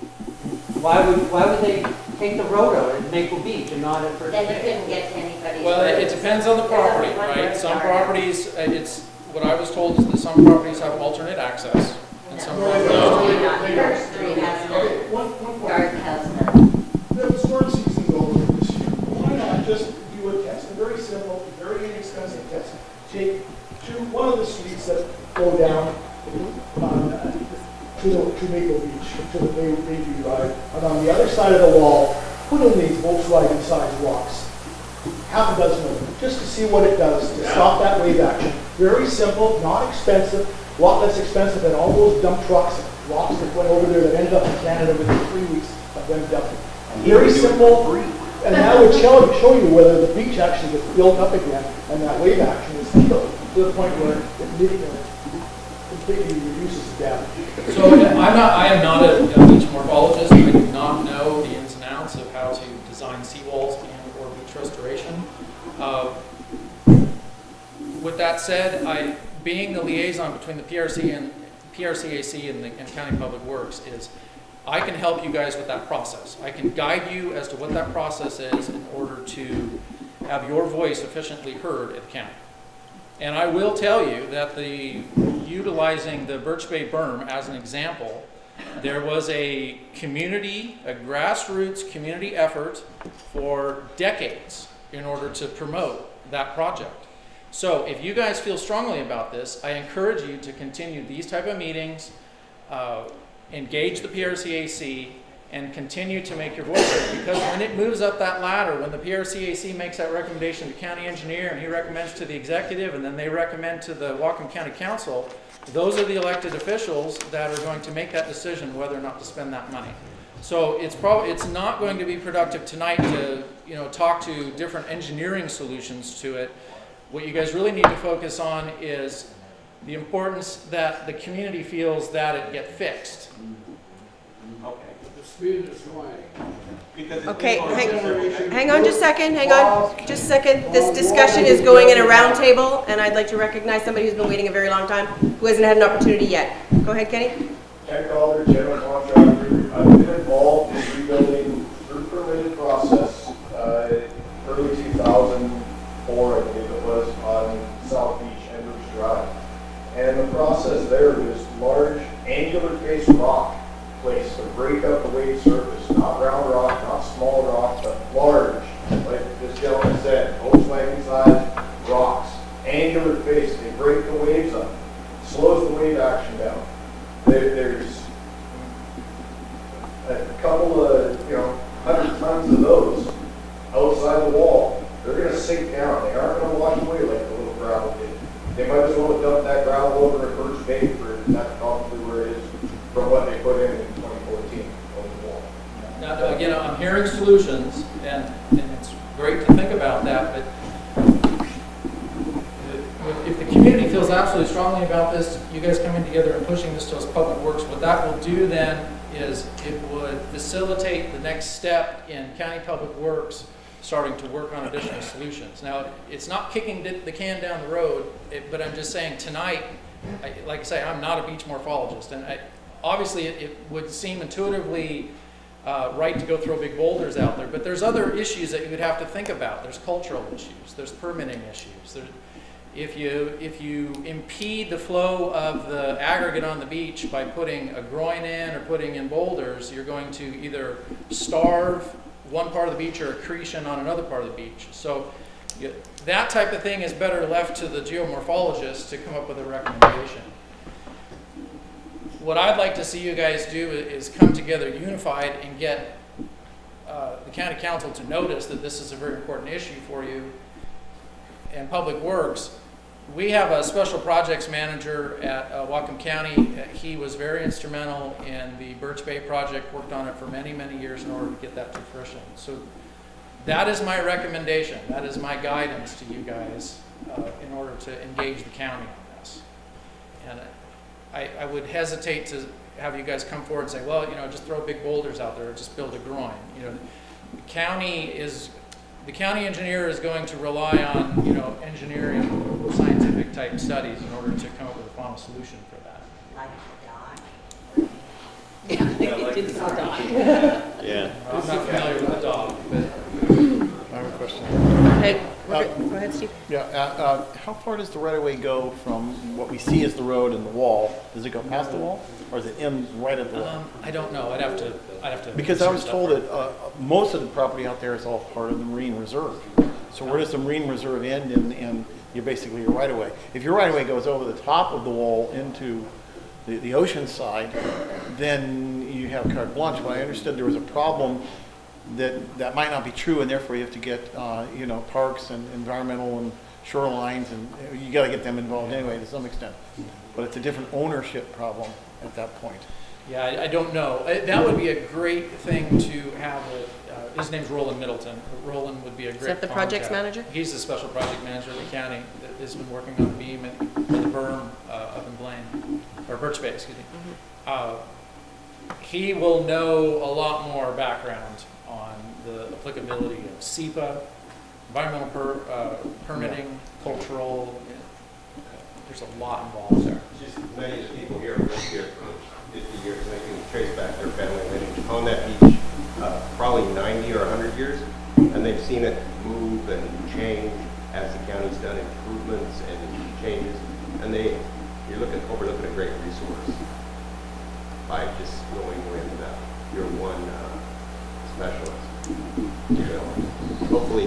Why would they take the road out at Maple Beach and not at Birch Bay? Then you couldn't get to anybody's. Well, it depends on the property, right? Some properties, it's what I was told is that some properties have alternate access, and some properties don't. First Street has Okay, none, one point. Garden has none. The storm season's over this year. Why not just do a test, a very simple, very inexpensive test? Take one of the streets that go down to Maple Beach, to the Bayview Drive, and on the other side of the wall, put in these Volkswagen-sized rocks. Half a dozen of them, just to see what it does to stop that wave action. Very simple, not expensive, a lot less expensive than all those dump trucks and rocks that went over there that ended up in Canada within 3 weeks of them dumping. Very simple, and that would show you whether the beach actually gets built up again and that wave action is healed to the point where it completely reduces the damage. So I am not a beach morphologist. I do not know the ins and outs of how to design seawalls and or beach restoration. With that said, being the liaison between the PRCAC and County Public Works is I can help you guys with that process. I can guide you as to what that process is in order to have your voice efficiently heard at the county. And I will tell you that utilizing the Birch Bay berm as an example, there was a grassroots community effort for decades in order to promote that project. So if you guys feel strongly about this, I encourage you to continue these type of meetings, engage the PRCAC, and continue to make your voice heard. Because when it moves up that ladder, when the PRCAC makes that recommendation to county engineer, and he recommends to the executive, and then they recommend to the Whatcom County Council, those are the elected officials that are going to make that decision whether or not to spend that money. So it's not going to be productive tonight to talk to different engineering solutions to it. What you guys really need to focus on is the importance that the community feels that it get fixed. Okay. The speed is going. Okay, hang on just a second, just a second. This discussion is going in a round table, and I'd like to recognize somebody who's been waiting a very long time, who hasn't had an opportunity yet. Go ahead, Kenny. Ken Calder, general contractor. I've been involved in rebuilding through permitted process early 2004, I believe it was, on South Beach and Bruce Drive. And the process there was large angular face rock placed to break up the wave surface, not round I'm hearing solutions, and it's great to think about that, but if the community feels absolutely strongly about this, you guys coming together and pushing this to us public works, what that will do then is it would facilitate the next step in county public works starting to work on additional solutions. Now, it's not kicking the can down the road, but I'm just saying tonight, like I say, I'm not a beach morphologist, and obviously it would seem intuitively right to go throw big boulders out there, but there's other issues that you would have to think about. There's cultural issues, there's permitting issues. If you impede the flow of the aggregate on the beach by putting a groin in or putting in boulders, you're going to either starve one part of the beach or accretion on another part of the beach. So that type of thing is better left to the geomorphologist to come up with a recommendation. What I'd like to see you guys do is come together unified and get the county council to notice that this is a very important issue for you. And Public Works, we have a special projects manager at Whatcom County. He was very instrumental in the Birch Bay project, worked on it for many, many years in order to get that to fruition. So that is my recommendation. That is my guidance to you guys in order to engage the county on this. And I would hesitate to have you guys come forward and say, well, just throw big boulders out there or just build a groin. The county engineer is going to rely on, engineering, scientific type studies in order to come up with a final solution for that. Like the dog. Yeah, I did the dog. Yeah. I'm not familiar with the dog, but I have a question. Okay, go ahead, Steve. Yeah, how far does the right-of-way go from what we see as the road and the wall? Does it go past the wall, or is it in right at the wall? I don't know. I'd have to. Because I was told that most of the property out there is all part of the Marine Reserve. So where does the Marine Reserve end and you're basically your right-of-way? If your right-of-way goes over the top of the wall into the ocean side, then you have carte blanche. But I understood there was a problem that might not be true, and therefore you have to get parks and environmental and shorelines, and you got to get them involved anyway to some extent. But it's a different ownership problem at that point. Yeah, I don't know. That would be a great thing to have. His name's Roland Middleton. Roland would be a great. Is that the projects manager? He's the special project manager of the county that has been working on the beam and the berm up in Blaine, or Birch Bay, excuse me. Mm-hmm. He will know a lot more background on the applicability of SEPA, environmental permitting, cultural. There's a lot involved there. Just many of the people here have lived here for 50 years, and they can trace back their family lineage on that beach, probably 90 or 100 years, and they've seen it move and change as the county's done improvements and changes, and you're overlooking a great resource by just going with your one specialist. Hopefully.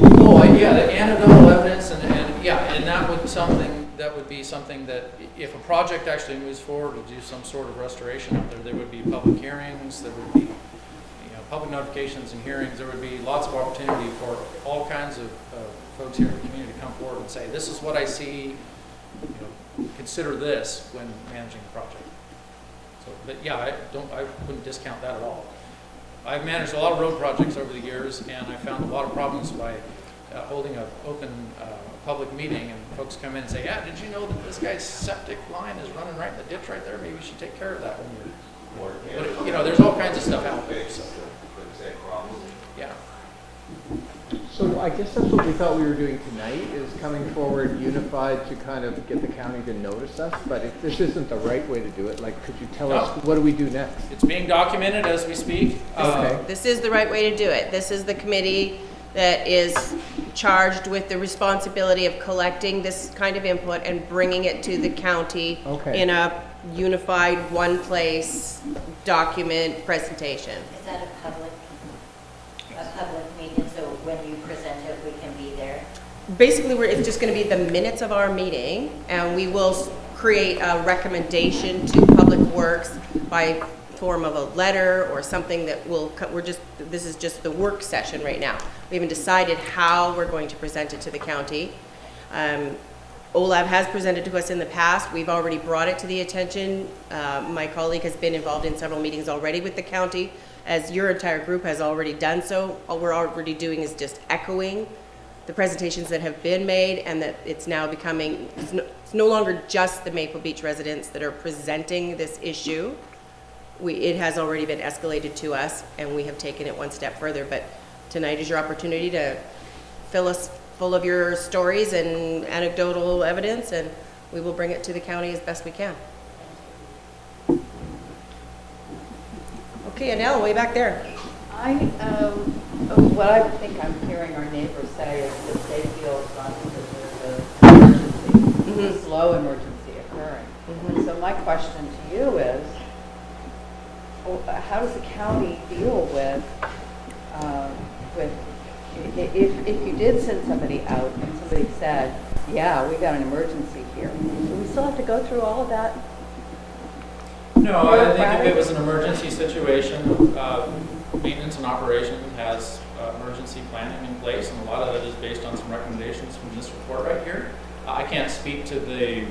Yeah, the anecdotal evidence and that would be something that if a project actually moves forward to do some sort of restoration out there would be public hearings, there would be public notifications and hearings, there would be lots of opportunity for all kinds of folks here in the community to come forward and say, this is what I see, consider this when managing the project. So, but yeah, I wouldn't discount that at all. I've managed a lot of road projects over the years, and I found a lot of problems by holding an open public meeting, and folks come in and say, yeah, did you know that this guy's septic line is running right in the ditch right there? Maybe you should take care of that when you're, but, there's all kinds of stuff out there. So, yeah. So I guess that's what we thought we were doing tonight, is coming forward unified to kind of get the county to notice us. But if this isn't the right way to do it, could you tell us, what do we do next? It's being documented as we speak. Okay. This is the right way to do it. This is the committee that is charged with the responsibility of collecting this kind of input and bringing it to the county in a unified, one-place document presentation. Is that a public meeting, so when you present it, we can be there? Basically, it's just going to be the minutes of our meeting, and we will create a recommendation to Public Works by form of a letter or something that will, this is just the work session right now. We haven't decided how we're going to present it to the county. OLAB has presented to us in the past. We've already brought it to the attention. My colleague has been involved in several meetings already with the county as your entire group has already done so. All we're already doing is just echoing the presentations that have been made, and that it's now becoming, it's no longer just the Maple Beach residents that are presenting this issue. It has already been escalated to us, and we have taken it one step further. But tonight is your opportunity to fill us full of your stories and anecdotal evidence, and we will bring it to the county as best we can. Okay, Adele, way back there. What I think I'm hearing our neighbors say is that they feel it's not because there's an emergency, a slow emergency occurring. So my question to you is, how does the county deal with if you did send somebody out and somebody said, yeah, we got an emergency here, do we still have to go through all of that? No, I think if it was an emergency situation, maintenance and operation has emergency planning in place, and a lot of it is based on some recommendations from this report right here. I can't speak to the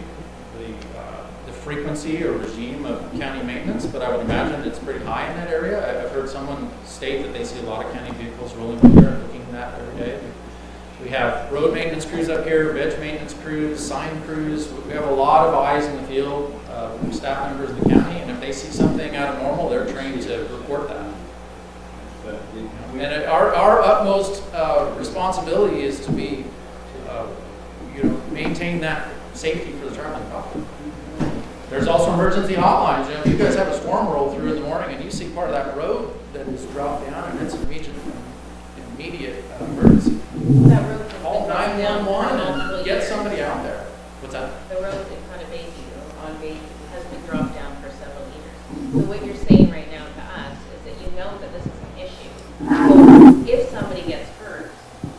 frequency or regime of county maintenance, but I would imagine it's pretty high in that area. I've heard someone state that they see a lot of county vehicles rolling up here and looking at that every day. We have road maintenance crews up here, veg maintenance crews, sign crews. We have a lot of eyes in the field, staff members of the county, and if they see something out of normal, they're trained to report that. And our utmost responsibility is to be, maintain that safety for the traveling public. There's also emergency hotlines. If you guys have a storm roll through in the morning and you see part of that road that is dropped down and it's an immediate emergency, call 911 and get somebody out there. What's that? The road in front of Bayview on Bayview has been dropped down for several years. So what you're saying right now to us is that you know that this is an issue. So if somebody gets hurt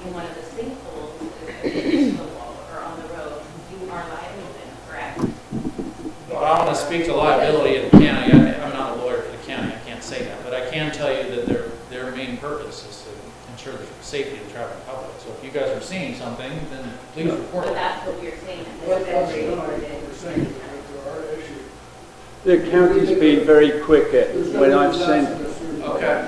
in one of the sinkholes in the wall or on the road, you are liable then, correct? Well, I don't want to speak to liability of the county. I'm not a lawyer for the county. I can't say that. But I can tell you that their main purpose is to ensure the safety of the traveling public. So if you guys are seeing something, then please report it. But that's what you're saying. The county's been very quick at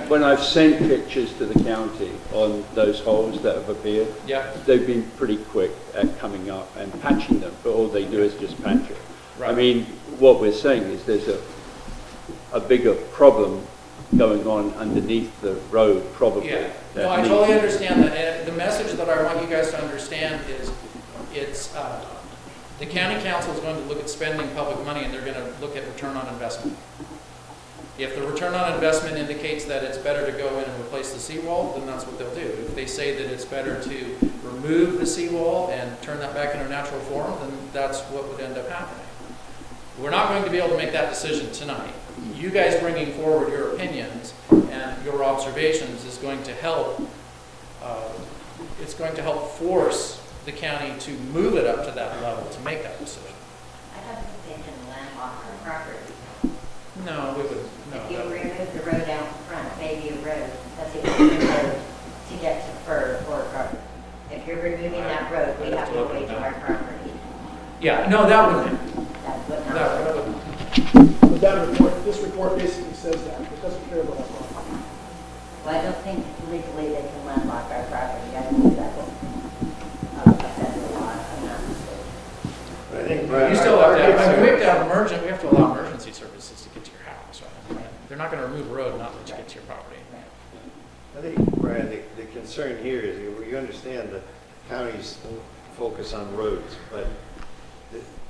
when I've sent pictures to the county on those holes that have appeared. Yeah. They've been pretty quick at coming up and patching them, but all they do is just patch it. Right. I mean, what we're saying is there's a bigger problem going on underneath the road, probably. Yeah. No, I totally understand that. And the message that I want you guys to understand is the county council is going to look at spending public money, and they're going to look at return on investment. If the return on investment indicates that it's better to go in and replace the seawall, then that's what they'll do. If they say that it's better to remove the seawall and turn that back into natural form, then that's what would end up happening. We're not going to be able to make that decision tonight. You guys bringing forward your opinions and your observations is going to help. It's going to help force the county to move it up to that level to make that decision. I don't think they can landlock our property. No, we would. No. If you remove the road out front, maybe a road, that's a different road to get to Fur or Garden. If you're removing that road, we have to go away to our property. Yeah, no, that wouldn't. That would not. That wouldn't. But that report, this report basically says that. It doesn't care about our property. Well, I don't think legally they can landlock our property. I believe that's offends the law. I'm not mistaken. I think You still have to have, we have to allow emergency services to get to your house, right? They're not going to remove a road and not let you get to your property. I think, Brian, the concern here is you understand the county's focus on roads, but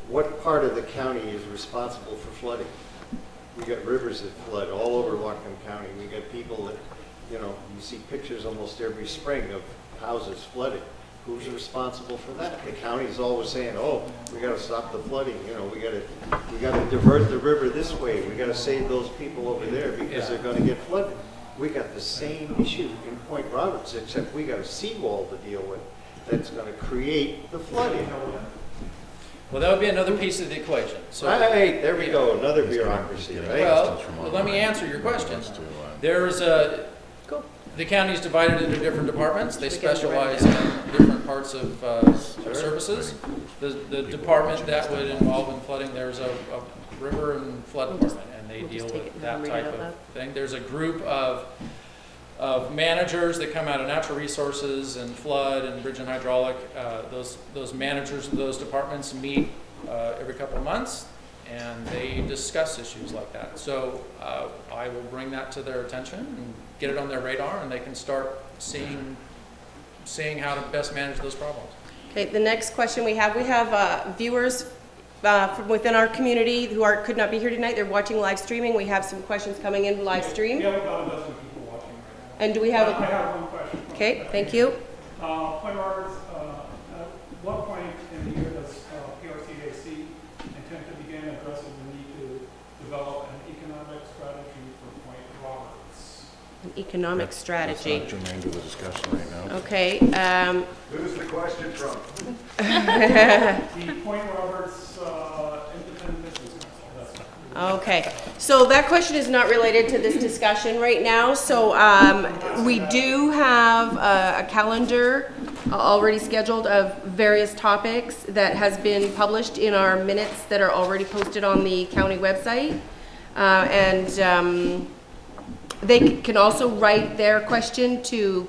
what part of the county is responsible for flooding? We got rivers that flood all over Whatcom County. We got people that, you see pictures almost every spring of houses flooded. Who's responsible for that? The county's always saying, "Oh, we got to stop the flooding. We got to divert the river this way. We got to save those people over there because they're going to get flooded." We got the same issue in Point Roberts, except we got a seawall to deal with that's going to create the flooding. Well, that would be another piece of the equation. So, right, there we go, another bureaucracy, right? Well, let me answer your question. There's the county's divided into different departments. They specialize in different parts of services. The department that would involve in flooding, there's a river and flood department, and and they We'll just deal take with it that and read type it out of loud. thing. There's a group of managers that come out of natural resources and flood and bridge and hydraulic. Those managers of those departments meet every couple of months, and they discuss issues like that. So I will bring that to their attention and get it on their radar, and they can start seeing how to best manage those problems. Okay, the next question we have viewers from within our community who could not be here tonight. They're watching live streaming. We have some questions coming in live stream. We have about a dozen people watching right now. And do we have I have one question. Okay, thank you. Point Roberts, at what point in the year does PRCAC intend to begin addressing the need to develop an economic strategy for Point Roberts? An economic strategy. That's not germane to the discussion right now. Okay. Who's the question from? The Point Roberts Independent Business Council. Okay, so that question is not related to this discussion right now. So we do have a calendar already scheduled of various topics that has been published in our minutes that are already posted on the county website. They can also write their question to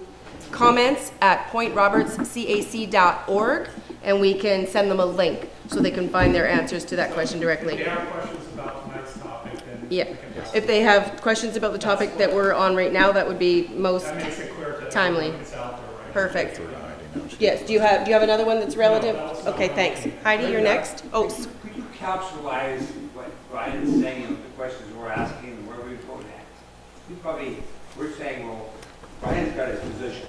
comments at pointrobertscac.org, and we can send them a link so they can find their answers to that question directly. If they have questions about tonight's topic, then Yeah, we can just- if they have questions about the topic that we're on right now, that would be most That makes it clear to timely. everyone that's out there, right? Perfect. Yes, do you have another one that's relative? Okay, thanks. Heidi, you're next. Oh, Could you capsulize what Brian's saying and the questions we're asking and where we're going next? We're saying, well, Brian's got his position.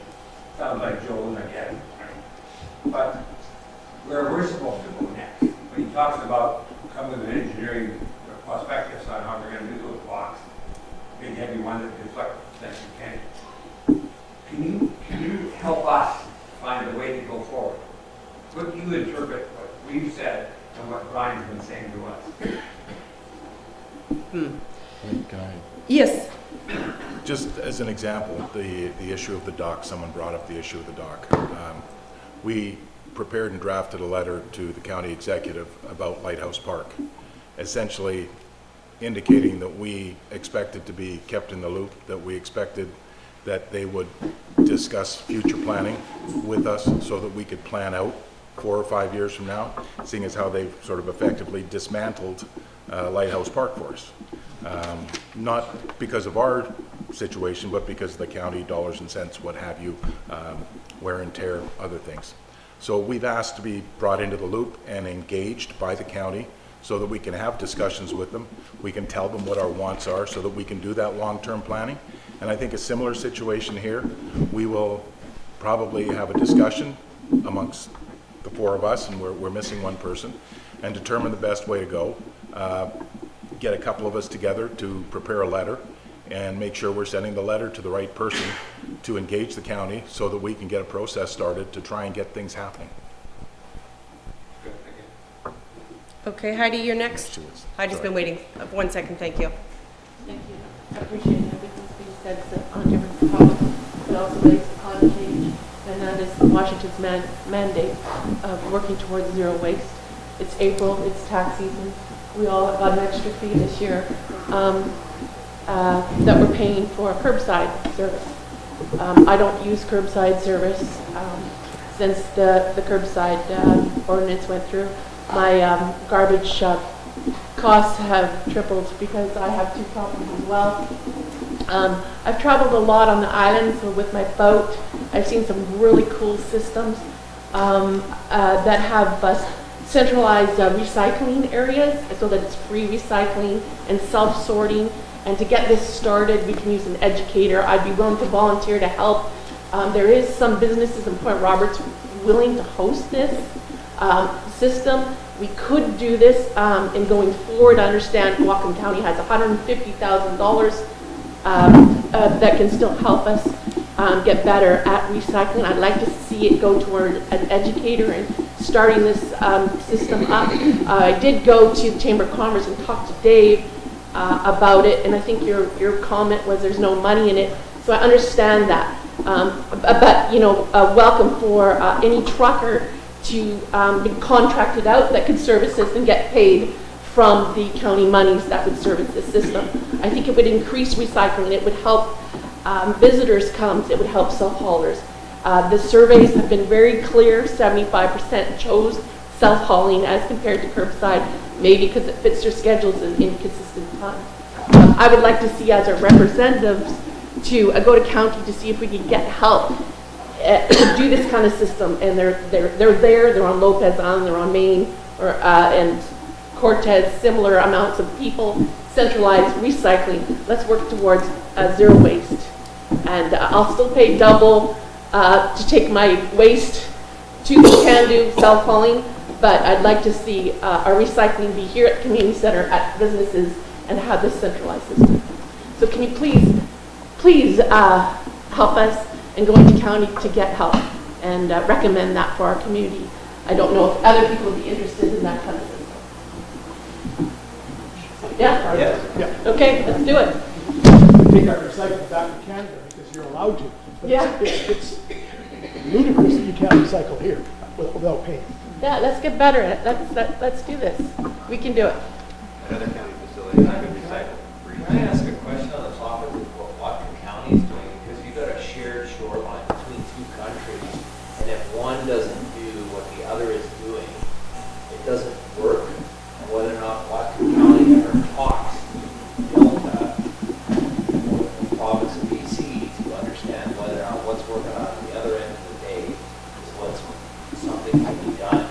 Sounds like Joe, and I get it. But where we're supposed to go next, when he talks about coming with an engineering prospectus on how we're gonna do those blocks, big heavy ones that deflect best you can. Can you help us find a way to go forward? What do you interpret what we've said and what Brian's been saying to us? Can I? Yes. Just as an example, the issue of the dock, someone brought up the issue of the dock. We prepared and drafted a letter to the county executive about Lighthouse Park, essentially indicating that we expected to be kept in the loop, that we expected that they would discuss future planning with us so that we could plan out 4 or 5 years from now, seeing as how they've sort of effectively dismantled Lighthouse Park for us. Not because of our situation, but because of the county, dollars and cents, what have you, wear and tear, other things. So we've asked to be brought into the loop and engaged by the county so that we can have discussions with them. We can tell them what our wants are so that we can do that long-term planning. And I think a similar situation here, we will probably have a discussion amongst the 4 of us, and we're missing 1 person, and determine the best way to go. Get a couple of us together to prepare a letter and make sure we're sending the letter to the right person to engage the county so that we can get a process started to try and get things happening. Okay, Heidi, you're next. Heidi's been waiting. 1 second, thank you. Thank you. I appreciate everything's being said on different topics, but also based upon change, and that is Washington's mandate of working towards zero waste. It's April, it's tax season. We all got an extra fee this year that we're paying for curbside service. I don't use curbside service since the curbside ordinance went through. My garbage costs have tripled because I have 2 properties as well. I've traveled a lot on the island, so with my boat, I've seen some really cool systems that have centralized recycling areas so that it's free recycling and self-sorting. And to get this started, we can use an educator. I'd be willing to volunteer to help. There is some businesses in Point Roberts willing to host this system. We could do this in going forward. I understand Whatcom County has $150,000 that can still help us get better at recycling. I'd like to see it go toward an educator and starting this system up. I did go to the Chamber of Commerce and talk to Dave about it, and I think your comment was there's no money in it, so I understand that. But welcome for any trucker to be contracted out that could service this and get paid from the county monies that would service this system. I think it would increase recycling. It would help visitors come. It would help self-haulers. The surveys have been very clear. 75% chose self-hauling as compared to curbside, maybe because it fits their schedules in inconsistent times. I would like to see, as our representatives, to go to county to see if we could get help to do this kind of system. And they're on Lopez Island, they're on Maine, and Cortez, similar amounts of people, centralized recycling. Let's work towards zero waste. And I'll still pay double to take my waste to the can-do self-hauling, but I'd like to see our recycling be here at the community center, at businesses, and have this centralized system. So can you please help us and go into county to get help and recommend that for our community? I don't know if other people would be interested in that kind of system. Yeah? Okay, let's do it. Take our recycling back to Canada because you're allowed to. But it's ludicrous that you can't recycle here without paying. Yeah, let's get better at it. Let's do this. We can do it. Another county facility that could recycle free. Can I ask a question on the topic of what Whatcom County is doing? Because you've got a shared shoreline between two countries, and if one doesn't do what the other is doing, it doesn't work. And whether or not Whatcom County ever talks to Delta, the province of BC, to understand whether or not what's working on the other end of the day is what's something can be done.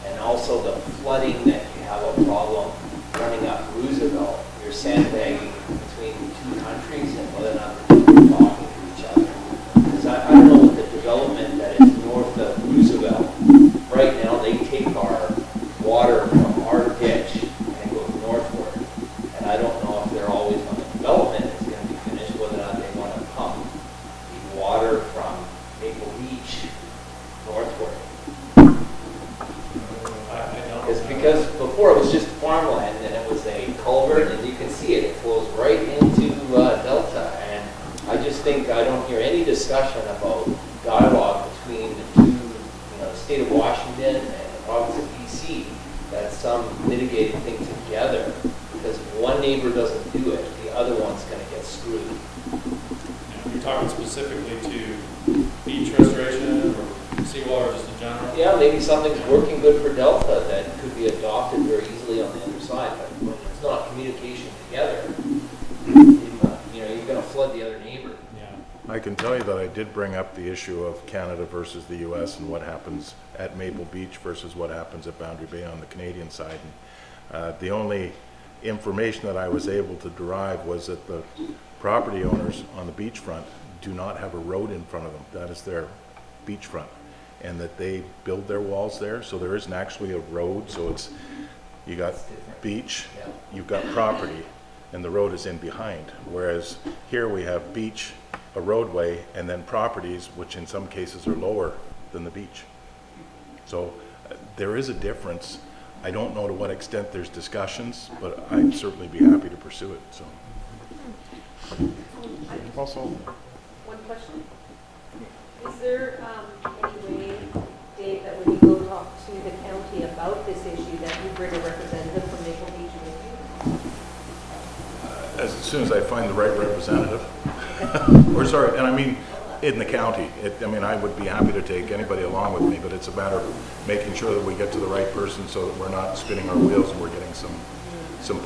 And also the flooding that you have a problem running up Roosevelt, you're sandbagging between two countries and whether or not they're talking to each other. Because I don't know what the development that is north of Roosevelt, right now they take our water from our ditch and go northward. And I don't know if they're always when the development is going to be finished, whether or not they want to pump the water from Maple Beach northward. It's because before it was just farmland and it was a culvert and you can see it flows right into Delta, and I just think I don't hear any discussion about dialogue between the two, the state of Washington and the province of BC, that's some mitigating thing together, because if one neighbor doesn't do it, the other one's going to get screwed. You're talking specifically to beach restoration or seawater just in general? Yeah, maybe something's working good for Delta that could be adopted very easily on the other side, but when it's not communication together, you're going to flood the other neighbor. I can tell you that I did bring up the issue of Canada versus the U.S. and what happens at Maple Beach versus what happens at Boundary Bay on the Canadian side. And, the only information that I was able to derive was that the property owners on the beachfront do not have a road in front of them. That is their beachfront. And that they build their walls there, so there isn't actually a road, so it's, you got beach, you've got property, and the road is in behind. Whereas here we have beach, a roadway, and then properties, which in some cases are lower than the beach. So there is a difference. I don't know to what extent there's discussions, but I'd certainly be happy to pursue it, so. Also, One question. Is there any way, Dave, that when you go talk to the county about this issue, that you bring a representative from Maple Beach with you? As soon as I find the right representative, or sorry, and I mean in the county. I would be happy to take anybody along with me, but it's a matter of making sure that we get to the right person so that we're not spinning our wheels and we're getting some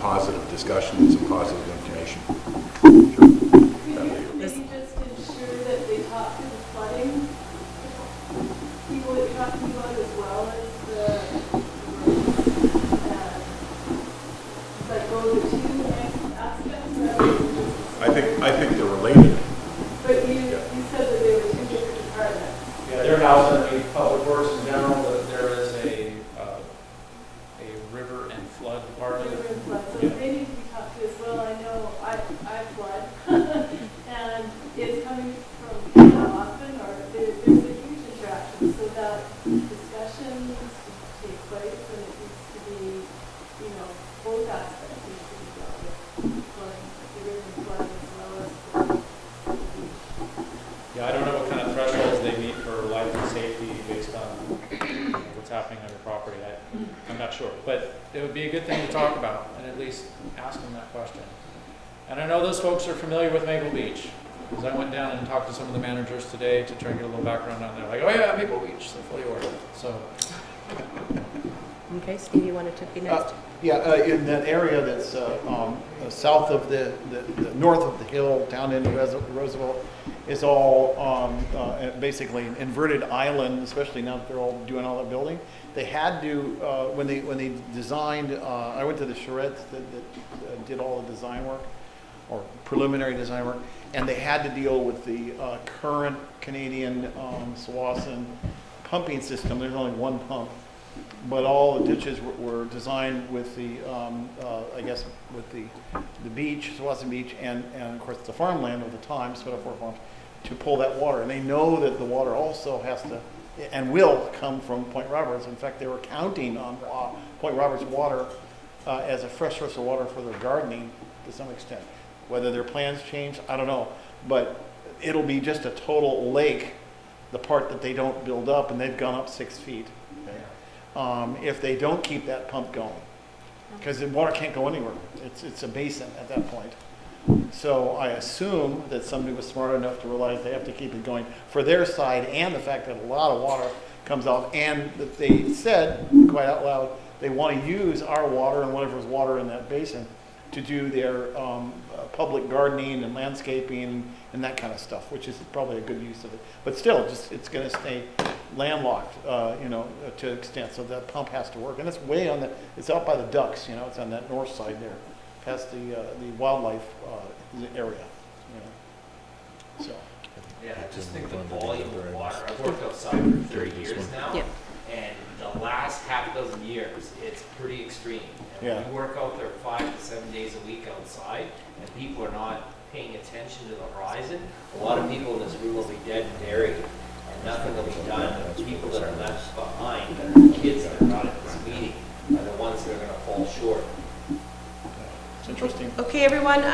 positive discussion and some positive information. Maybe just ensure that they talk to the flooding people that you're talking about as well as the like go the two aspects rather than just. I think they're related. But you said that they were two different departments. Yeah, their house underneath Public Works in general, but there is a river and flood department. River and flood, so they need to be talked to as well. I know I flood, and it's coming from Canada often, or there's a huge interaction, so that discussion needs to take place, and it needs to be, both aspects need to be dealt with, flooding, the river and flood as well as the beach. Yeah, I don't know what kind of thresholds they meet for life and safety based on which what's happening on your property. I'm not sure, but it would be a good thing to talk about and at least ask them that question. And I know those folks are familiar with Maple Beach, because I went down and talked to some of the managers today to try and get a little background on there. Like, oh yeah, Maple Beach, they're fully ordered. So. Okay, Steve, you wanted to be next? In that area that's south of the north of the hill, down into Roosevelt, is all basically an inverted island, especially now that they're all doing all that building. They had to, when they designed, I went to the charrettes that did all the design work, or preliminary design work, and they had to deal with the current Canadian Swanson pumping system. There's only one pump. But all the ditches were designed with the, I guess, with the beach, Swanson Beach, and of course the farmland of the time, Sweatafore Farms, to pull that water. And they know that the water also has to, and will come from Point Roberts. In fact, they were counting on Point Roberts water as a fresh source of water for their gardening to some extent. Whether their plans change, I don't know. But it'll be just a total lake, the part that they don't build up, and they've gone up 6 feet. If they don't keep that pump going, because the water can't go anywhere. It's a basin at that point. So I assume that somebody was smart enough to realize they have to keep it going for their side, and the fact that a lot of water comes out, and that they said quite out loud they want to use our water and whatever's water in that basin to do their public gardening and landscaping and that kind of stuff, which is probably a good use of it. But still, it's going to stay landlocked, to an extent, so that pump has to work. And it's way on it's out by the ducks, it's on that north side there, past the wildlife area, So. Yeah, I just think the volume of water, I've worked outside for 30 years now, and the last half dozen years, it's pretty extreme. And when you work out there 5 to 7 days a week outside, and people are not paying attention to the horizon, a lot of people in this room will be dead and buried, and nothing will be done. The people that are left behind, that are the kids that are not at this meeting, are the ones that are going to fall short. It's interesting. Okay, everyone.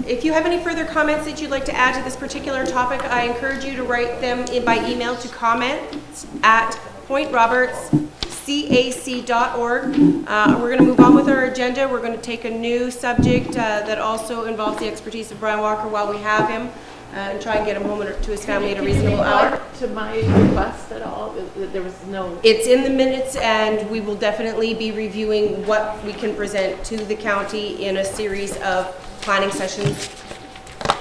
If you have any further comments that you'd like to add to this particular topic, I encourage you to write them in by email to comment@pointrobertscac.org. We're going to move on with our agenda. We're going to take a new subject that also involves the expertise of Brian Walker while we have him, and try and get him home to his family at a reasonable hour. To my request at all, there was no. It's in the minutes, and we will definitely be reviewing what we can present to the county in a series of planning sessions.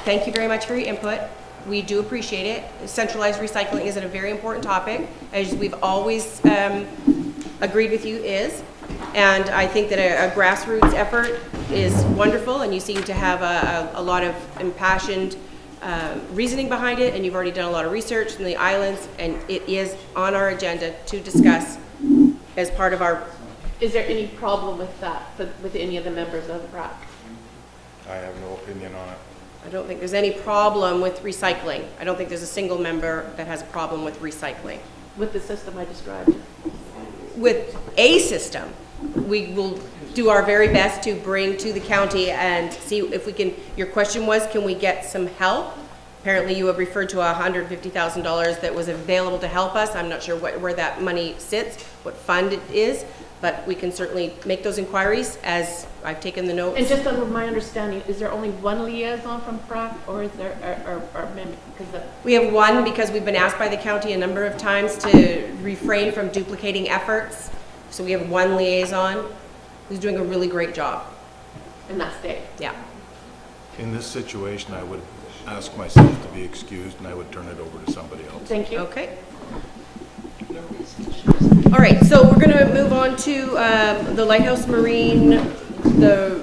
Thank you very much for your input. We do appreciate it. Centralized recycling is a very important topic, as we've always agreed with you is. And I think that a grassroots effort is wonderful, and you seem to have a lot of impassioned reasoning behind it, and you've already done a lot of research in the islands, and it is on our agenda to discuss as part of our. Is there any problem with that, with any of the members of the PRCAC? I have no opinion on it. I don't think there's any problem with recycling. I don't think there's a single member that has a problem with recycling. With the system I described? With a system, we will do our very best to bring to the county and see if we can. Your question was, can we get some help? Apparently you have referred to $150,000 that was available to help us. I'm not sure where that money sits, what fund it is, but we can certainly make those inquiries as I've taken the notes. And just under my understanding, is there only one liaison from PRCAC, or is there, We have one because we've been asked by the county a number of times to refrain from duplicating efforts. So we have one liaison who's doing a really great job. And that's Dave? Yeah. In this situation, I would ask myself to be excused, and I would turn it over to somebody else. Thank you. Okay. All right, so we're going to move on to the Lighthouse Marine, the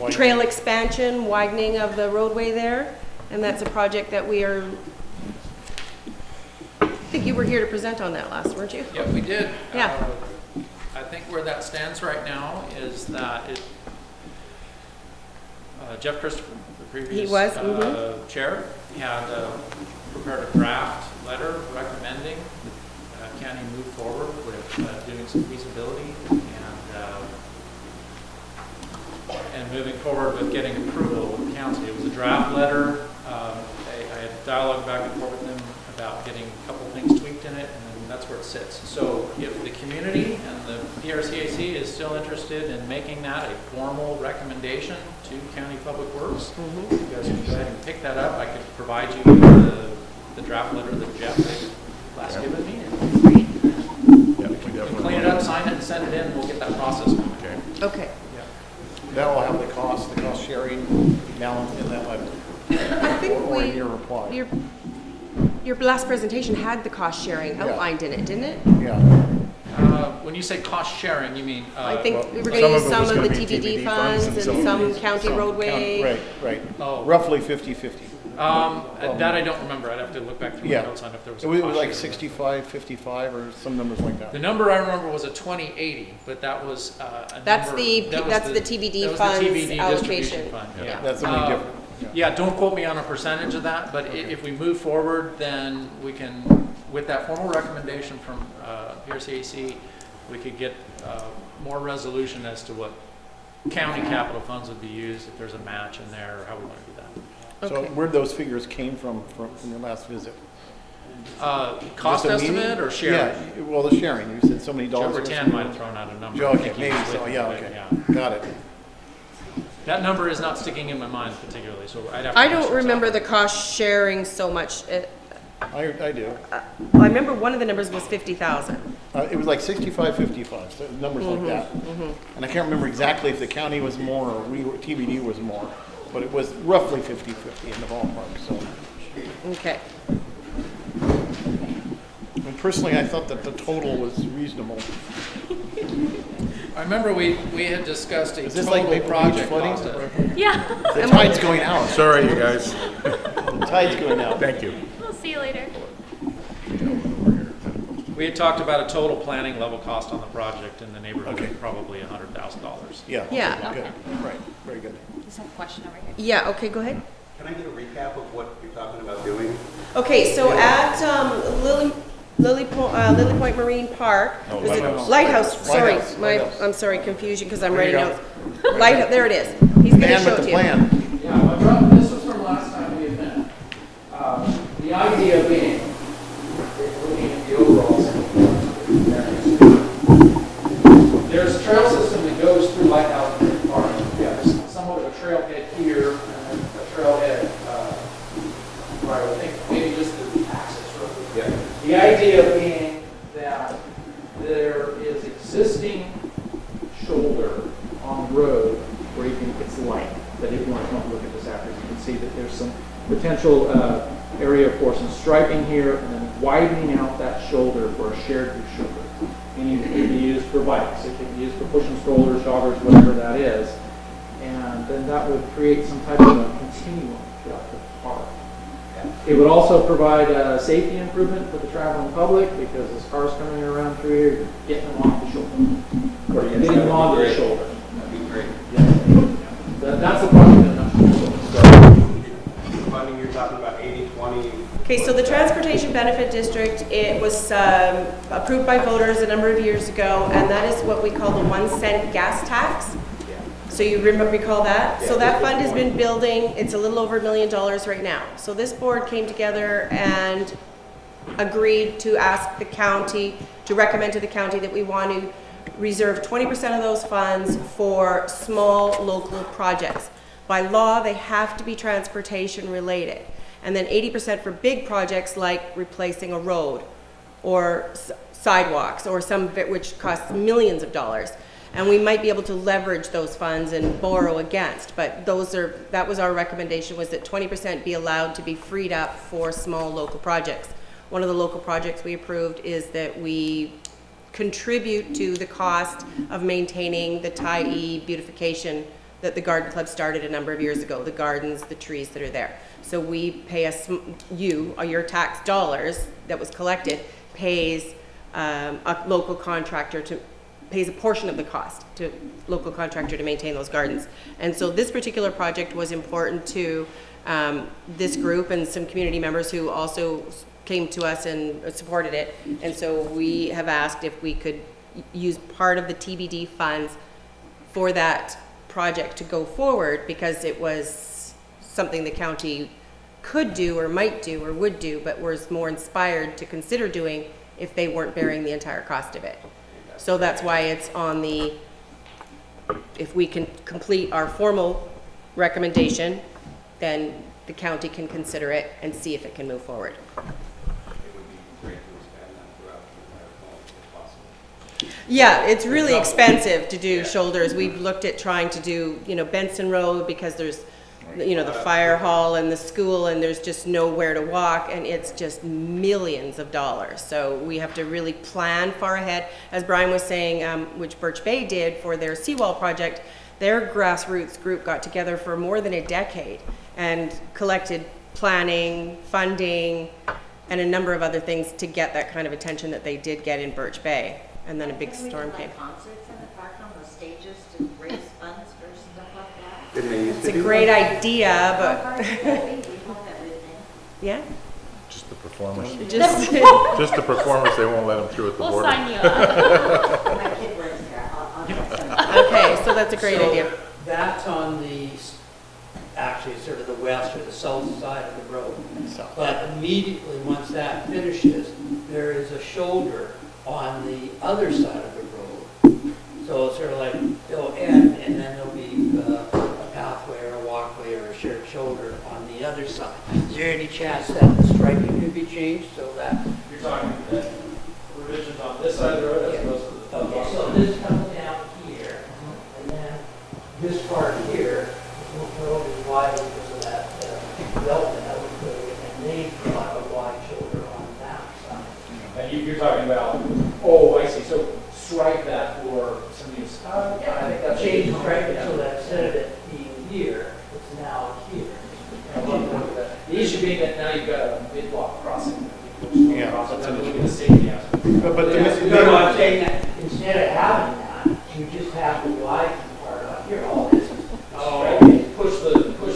trail expansion, widening of the roadway there. And that's a project that we are, I think you were here to present on that last, weren't you? Yeah, we did. Yeah. I think where that stands right now is that Jeff Christopher, the previous chair, had prepared a draft letter recommending the county move forward with doing some feasibility and moving forward with getting approval with the county. It was a draft letter. I had dialogue back and forth with them about getting a couple things tweaked tweaked in it, and then that's where it sits. So if the community and the PRCAC is still interested in making that a formal recommendation to County Public Works, you guys can go ahead and pick that up. I could provide you the draft letter that Jeff had last given me. Yeah, we can definitely. Clean it up, sign it, and send it in, and we'll get that process moving. Okay. Okay. That will have the cost sharing down in that letter. I think Or in your reply. Your last presentation had the cost sharing outlined in it, didn't it? Yeah. When you say cost sharing, you mean? I think we were going to use some of the TBD funds and some county roadway. Right. Oh. Roughly 50-50. That I don't remember. I'd have to look back through my notes on if there was a It cost was like sharing. 65-55 or some numbers like that. The number I remember was a 2080, but that was a That's number. the that was TBD that was funds the TBD allocation. distribution fund. Yeah. That's something different. Yeah, don't quote me on a percentage of that, but if we move forward, then we can, with that formal recommendation from PRCAC, we could get more resolution as to what county capital funds would be used, if there's a match in there, or how we want to do that. So where'd those figures came from your last visit? Cost estimate or sharing? Yeah, well, the sharing. You said so many dollars. Joe Rattan might have thrown out a number. Joe, I okay, think he maybe was so. with Yeah, me, okay. but Got it. That number is not sticking in my mind particularly, so I'd have to. I don't remember the cost sharing so much. I do. I remember one of the numbers was 50,000. It was like 65-55, so numbers like that. And I can't remember exactly if the county was more or TBD was more, but it was roughly 50-50 in the ballpark. So. Okay. And personally, I thought that the total was reasonable. I remember we had discussed a Is this total like Maple Beach project flooding? cost. Yeah. The tide's going out. Sorry, you guys. The tide's going out. Thank you. We'll see you later. We had talked about a total planning level cost on the project in the neighborhood of probably $100,000. Yeah. Yeah. Good. Right. Very good. There's a question over here. Yeah, okay, go ahead. Can I get a recap of what you're talking about doing? Okay, so at Lily Point Marine Park, Oh, there's a Lighthouse. lighthouse, sorry, Lighthouse. I'm sorry, confusion, because I'm There you writing go. notes. Lighthouse, there it is. He's gonna Man show with it the to you. plan. Yeah, this was from last time we had met. The idea being, looking at the overall there's a trail system that goes through Lighthouse Park. Yeah, there's somewhat of a trailhead here, and then a trailhead, right, I think maybe just the access road. Yeah. The idea being that there is existing shoulder on the road where you can, it's light, but if you want to come look at this after, you can see that there's some potential area for some striping here and then widening out that shoulder for a shared use shoulder. Meaning it can be used for bikes, it can be used for pushing strollers, joggers, whatever that is. And then that would create some type of a continuum throughout the park. It would also provide a safety improvement for the traveling public because as cars coming around through here, you're getting them off the shoulder. Or you're getting them onto the shoulder. That'd be great. That's the project in a nutshell. So, funding, you're talking about 80-20. Okay, so the Transportation Benefit District, it was approved by voters a number of years ago, and that is what we call the 1 cent gas tax. So you recall that? So that fund has been building, it's a little over $1 million right now. So this board came together and agreed to ask the county, to recommend to the county that we want to reserve 20% of those funds for small local projects. By law, they have to be transportation related. And then 80% for big projects like replacing a road or sidewalks or some of it which costs millions of dollars. And we might be able to leverage those funds and borrow against, but that was our recommendation, was that 20% be allowed to be freed up for small local projects. One of the local projects we approved is that we contribute to the cost of maintaining the Tyee beautification that the Garden Club started a number of years ago, the gardens, the trees that are there. So we pay your tax dollars that was collected pays a local contractor pays a portion of the cost to local contractor to maintain those gardens. And so this particular project was important to this group and some community members who also came to us and supported it. And so we have asked if we could use part of the TBD funds for that project to go forward because it was something the county could do or might do or would do, but was more inspired to consider doing if they weren't bearing the entire cost of it. So that's why it's on the, if we can complete our formal recommendation, then the county can consider it and see if it can move forward. It would be great to expand that throughout the entire home if possible. Yeah, it's really expensive to do shoulders. We've looked at trying to do, Benson Road because there's, the fire hall and the school and there's just nowhere to walk and it's just millions of dollars. So we have to really plan far ahead. As Brian was saying, which Birch Bay did for their seawall project, their grassroots group got together for more than a decade and collected planning, funding, and a number of other things to get that kind of attention that they did get in Birch Bay. And then a big storm came. Concerts in the park on the stages to raise funds for stuff like that. Didn't they used It's to a do great that? idea, How hard but would that be? We want that with me. yeah. Just the performers. Just Just the performers, they won't let them through at the We'll border. sign you up. My kid lives there. I'll get some. Okay, so that's a great So idea. That's on the, actually sort of the west or the south side of the road. But immediately, once that finishes, there is a shoulder on the other side of the road. So it's sort of like, it'll end, and then there'll be a pathway or a walkway or a shared shoulder on the other side. Is there any chance that the striping could be changed so that? You're talking that revisions on this side of the road as opposed to the other Okay, side? so this comes down here, and then this part here, will be wide because of that delta that we put in, and they brought a wide shoulder on that side. And you're talking about, oh, I see, so strike that for some of these. Yeah, I think that's. Change the striping so that instead of it being here, it's now here. The issue being that now you've got a mid-block crossing. Yeah, Crossing, that's an look at issue. the safety aspect. But the, No, I'm saying that instead of having that, you just have the wide part up here, all this is striping. Push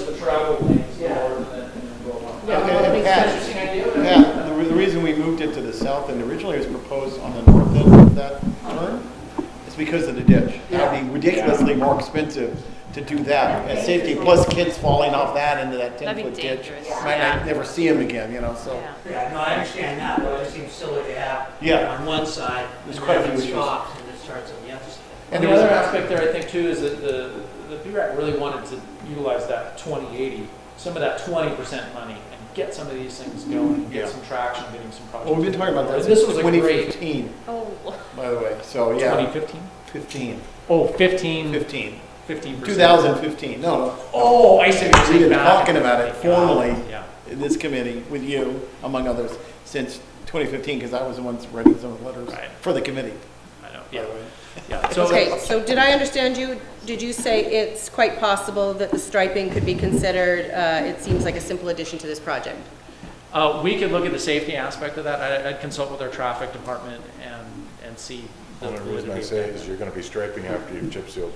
the travel lanes forward and then go along. Yeah, I think Pat, it's an interesting idea. Yeah, the reason we moved it to the south and originally it was proposed on the north end of that turn is because of the ditch. That'd be ridiculously more expensive to do that as safety, plus kids falling off that into that That'd be 10-foot ditch. dangerous. Might not never see them again, so. Yeah, no, I understand that, but it just seems silly to have Yeah. on one side, There's and quite a then few it issues. stops and it starts on the other side. And the other aspect there, I think, too, is that the PRAC really wanted to utilize that 2080, some of that 20% money, and get some of these things going, get Yeah. some traction, getting some projects. Well, we've been talking about that And this since was a great 2015, Oh. by the way, so yeah. 2015? 15. Oh, 15. 15. 2015, no. Oh, I see what you're We've saying. been back. talking about it formally Yeah. in this committee with you, among others, since 2015, because I was the one writing some of the letters Right. for the committee. I know, by yeah. the way. Yeah. So Okay, so did I understand you? Did you say it's quite possible that the striping could be considered, it seems like a simple addition to this project? we could look at the safety aspect of that. I'd consult with our traffic department and see. The only reason I say is you're gonna be striping after you've chip sealed.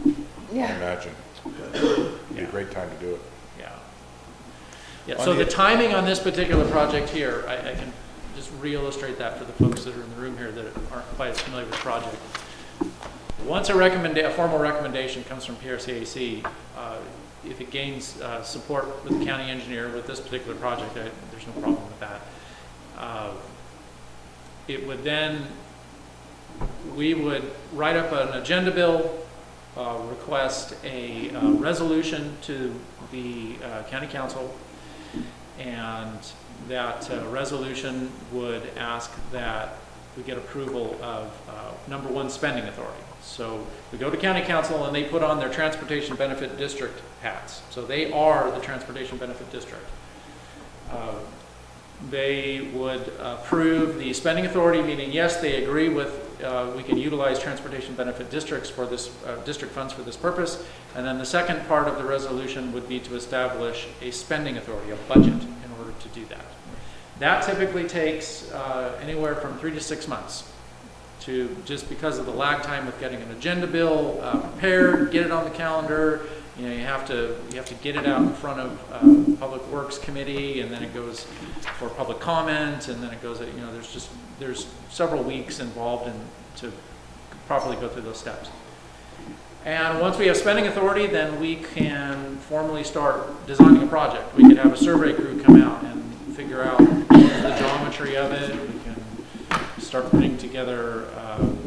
I imagine. It'd be a great time to do it. Yeah. Yeah, On so the- the timing on this particular project here, I can just re-illustrate that for the folks that are in the room here that aren't quite as familiar with the project. Once a formal recommendation comes from PRCAC, if it gains support with the county engineer with this particular project, there's no problem with that. It would then, we would write up an agenda bill, request a resolution to the county council, and that resolution would ask that we get approval of number one, spending authority. So we go to county council and they put on their transportation benefit district hats. So they are the transportation benefit district. They would approve the spending authority, meaning yes, they agree with we can utilize transportation benefit districts for this district funds for this purpose. And then the second part of the resolution would be to establish a spending authority, a budget, in order to do that. That typically takes anywhere from 3 to 6 months, to just because of the lag time with getting an agenda bill prepared, get it on the calendar. You have to get it out in front of Public Works Committee, and then it goes for public comment, and then it goes. There's several weeks involved in to properly go through those steps. And once we have spending authority, then we can formally start designing a project. We could have a survey crew come out and figure out the geometry of it. We can start putting together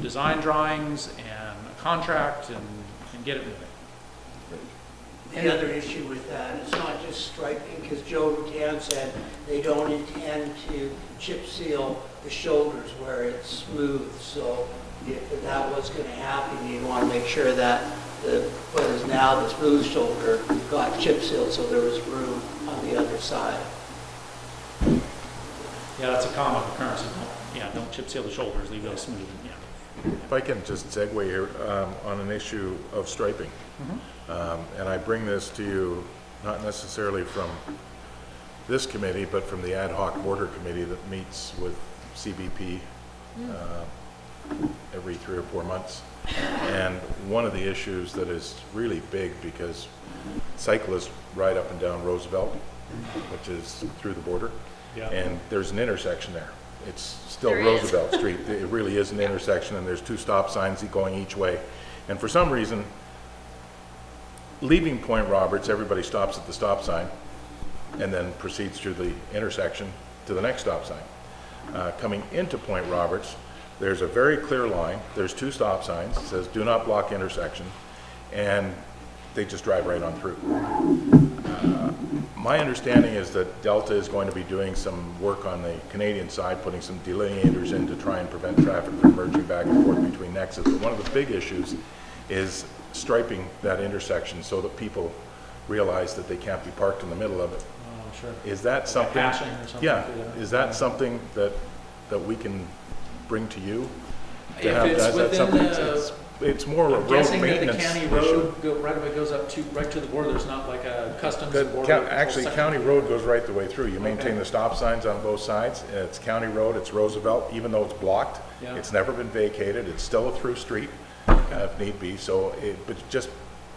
design drawings and a contract and get it moving. The other issue with that, it's not just striping, because Joe Rutan said they don't intend to chip seal the shoulders where it's smooth. So if that was going to happen, you'd want to make sure that what is now the smooth shoulder got chip sealed so there was room on the other side. Yeah, that's a common occurrence. Don't chip seal the shoulders, leave those smooth. Yeah. If I can just segue here on an issue of striping. And I bring this to you not necessarily from this committee, but from the ad hoc border committee that meets with CBP every 3 or 4 months. And one of the issues that is really big, because cyclists ride up and down Roosevelt, which is through the border, and there's an intersection there. It's still Roosevelt Street. It really is an intersection, and there's 2 stop signs going each way. And for some reason, leaving Point Roberts, everybody stops at the stop sign and then proceeds through the intersection to the next stop sign. Coming into Point Roberts, there's a very clear line. There's 2 stop signs. It says, do not block intersection. And they just drive right on through. My understanding is that Delta is going to be doing some work on the Canadian side, putting some delineators in to try and prevent traffic from merging back and forth between nexus. But one of the big issues is striping that intersection so that people realize that they can't be parked in the middle of it. Oh, sure. Is that something? Patching or something. Yeah. Is that something that we can bring to you? To If have it's that? Is that within something it's more a I'm road guessing that the maintenance county issue. road right away goes up to right to the border. There's not like a customs border. Actually, county road goes right the way through. You maintain the stop signs on both sides. It's county road, it's Roosevelt, even though it's blocked. Yeah. It's never been vacated. It's still a through street if need be. So, but just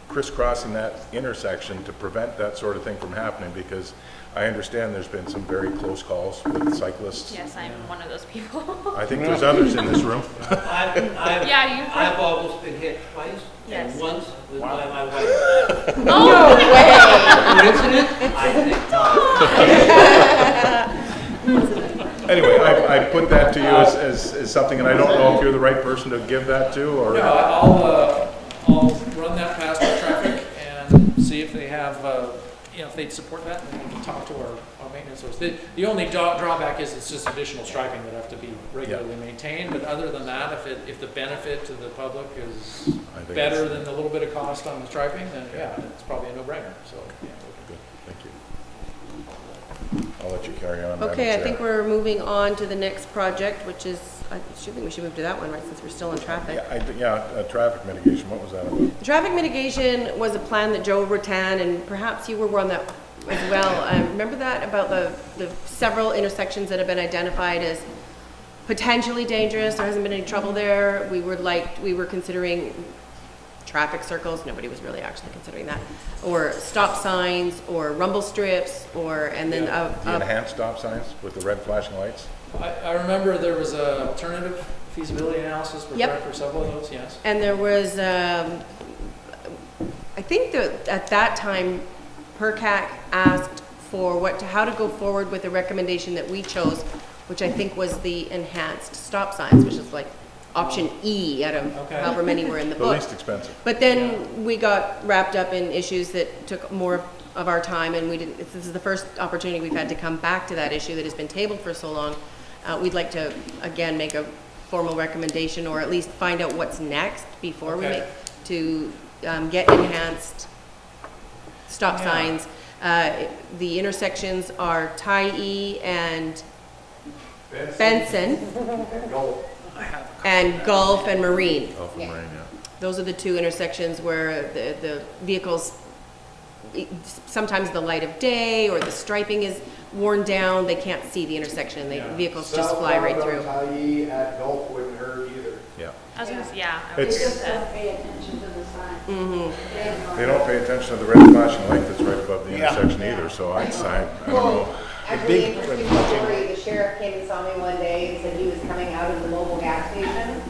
crisscrossing that intersection to prevent that sort of thing from happening, because I understand there's been some very close calls with cyclists. Yes, I'm one of those people. I think there's others in this room. I've almost been hit twice, Yes. and once was by my wife. No way! Anyway, I put that to you as something, and I don't know if you're the right person to give that to, or. No, I'll run that past our traffic and see if they have, if they'd support that, and then we can talk to our maintenance source. The only drawback is it's just additional striping that have to be regularly maintained, but other than that, if the benefit to the public is better than the little bit of cost on the striping, then it's probably a no-brainer, so. Good, thank you. I'll let you carry on. Madam Okay, I Chair. think we're moving on to the next project, which is, I think we should move to that one, right, since we're still in traffic. Traffic mitigation, what was that about? The traffic mitigation was a plan that Joe Rutan, and perhaps you were on that as well. Remember that about the several intersections that have been identified as potentially dangerous? There hasn't been any trouble there. We were considering traffic circles. Nobody was really actually considering that, or stop signs, or rumble strips, and then The enhanced stop signs with the red flashing lights? I remember there was a alternative feasibility analysis for several of those, yes. And there was, I think that at that time, PRCAC asked for how to go forward with the recommendation that we chose, which I think was the enhanced stop signs, which is like option E out of however many were in the book. The least expensive. But then we got wrapped up in issues that took more of our time, and this is the first opportunity we've had to come back to that issue that has been tabled for so long. We'd like to, again, make a formal recommendation, or at least find out what's next before we make, to get enhanced stop signs. The intersections are Tyee and Benson, and Gulf and Marine. Gulf and Marine, Those are the 2 intersections where the vehicles, sometimes the light of day or the striping is worn down, they can't see the intersection, and the vehicles just fly right through. Tyee at Gulf wouldn't hurt either. I was gonna say, They just don't pay attention to the sign. They don't pay attention to the red flashing light that's right above the intersection either, so I don't know. Actually, interesting story, the sheriff came and saw me one day and said he was coming out of the mobile gas station,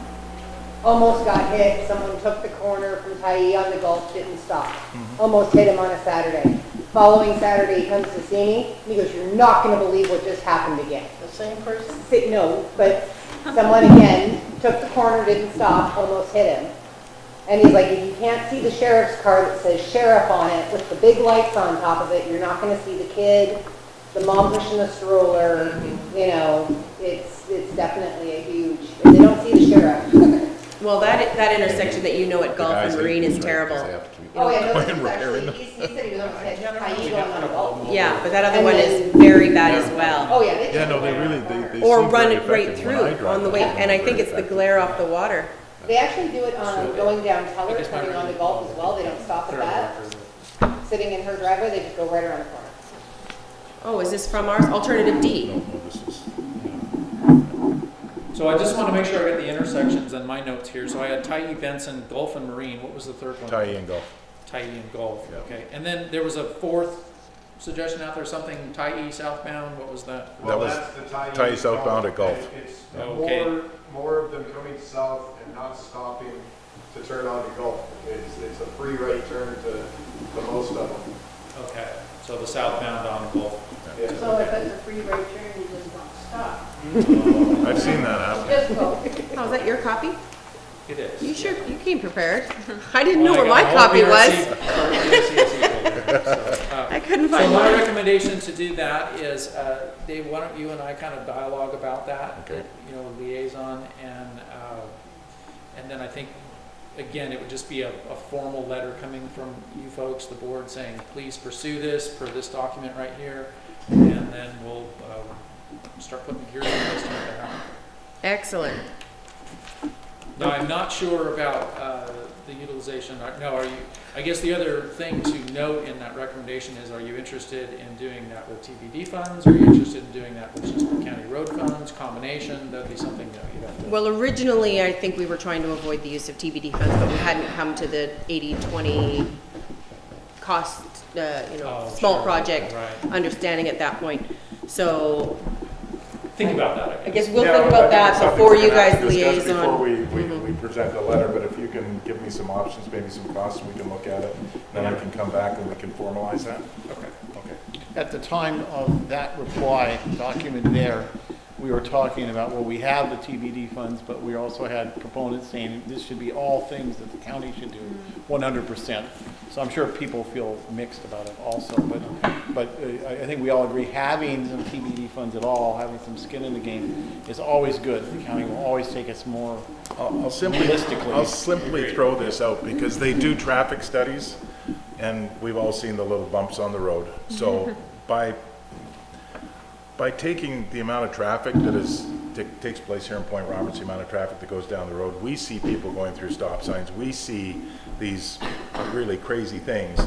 almost got hit, someone took the corner from Tyee on the Gulf, didn't stop. Almost hit him on a Saturday. Following Saturday, he comes to see me, and he goes, "You're not gonna believe what just happened again." The same person? No, but someone again took the corner, didn't stop, almost hit him. And he's like, "If you can't see the sheriff's car that says sheriff on it with the big lights on top of it, you're not gonna see the kid, the mom pushing the stroller, you know, it's definitely a huge, if they don't see the sheriff." Well, that intersection that you know at Gulf and Marine is terrible. Oh, yeah, no, this is actually, he said he was almost hit Tyee going on a Gulf. Yeah, but that other And one then- is very bad as well. Oh, yeah. Yeah, no, they really, they Or seem run very it right effective when I through drive on the by. way, and I think it's the glare off the water. They actually do it on going down Teller, coming on the Gulf as well. They don't stop at that. Sitting in her driveway, they just go right around the corner. Oh, is this from ours? Alternative D. So I just want to make sure I get the intersections and my notes here. So I had Tyee, Benson, Gulf and Marine. What was the third one? Tyee and Gulf. Tyee and Gulf, okay. And then there was a fourth suggestion out there, something Tyee southbound, what was that? That was Tyee southbound at Gulf. It's Okay. more of them coming south and not stopping to turn on the Gulf. It's a free right turn to most of them. Okay, so the southbound on Gulf. So if it's a free right turn, you just don't stop. I've seen that happen. Just go. Oh, is that your copy? It is. You sure, you came prepared. I didn't know Well, where I my got copy the whole was. PRCAC I couldn't So find my mine. recommendation to do that is, Dave, why don't you and I kind of dialogue about that? Okay. You know, liaison, and then I think, again, it would just be a formal letter coming from you folks, the board, saying, please pursue this per this document right here, and then we'll start putting gears in place to make that happen. Excellent. Now, I'm not sure about the utilization. No, are you? I guess the other thing to note in that recommendation is, are you interested in doing that with TBD funds? Are you interested in doing that with just the county road funds, combination? That'd be something that you'd have to. Well, originally, I think we were trying to avoid the use of TBD funds, but we hadn't come to the 80-20 cost, small sure. project Right. understanding at that point. So Think about that, I guess we'll think about that before you guys liaison. Before we present the letter, but if you can give me some options, maybe some costs, we can look at it. Then I can come back and we can formalize that. Okay. At the time of that reply document there, we were talking about, well, we have the TBD funds, but we also had proponents saying this should be all things that the county should do 100%. So I'm sure people feel mixed about it also, but I think we all agree having some TBD funds at all, having some skin in the game is always good. The county will always take us more realistically. I'll simply throw this out because they do traffic studies and we've all seen the little bumps on the road. So by taking the amount of traffic that takes place here in Point Roberts, the amount of traffic that goes down the road, we see people going through stop signs. We see these really crazy things.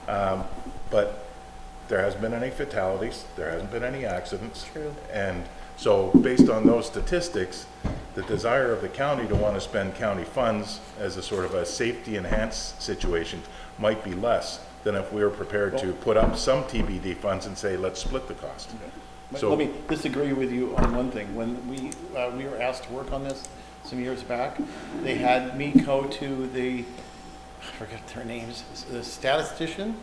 But there hasn't been any fatalities. There hasn't been any accidents. True. And so based on those statistics, the desire of the county to want to spend county funds as a sort of a safety enhanced situation might be less than if we were prepared to put up some TBD funds and say, let's split the cost. But So let me disagree with you on one thing. When we were asked to work on this some years back, they had me go to I forget their names, the statistician.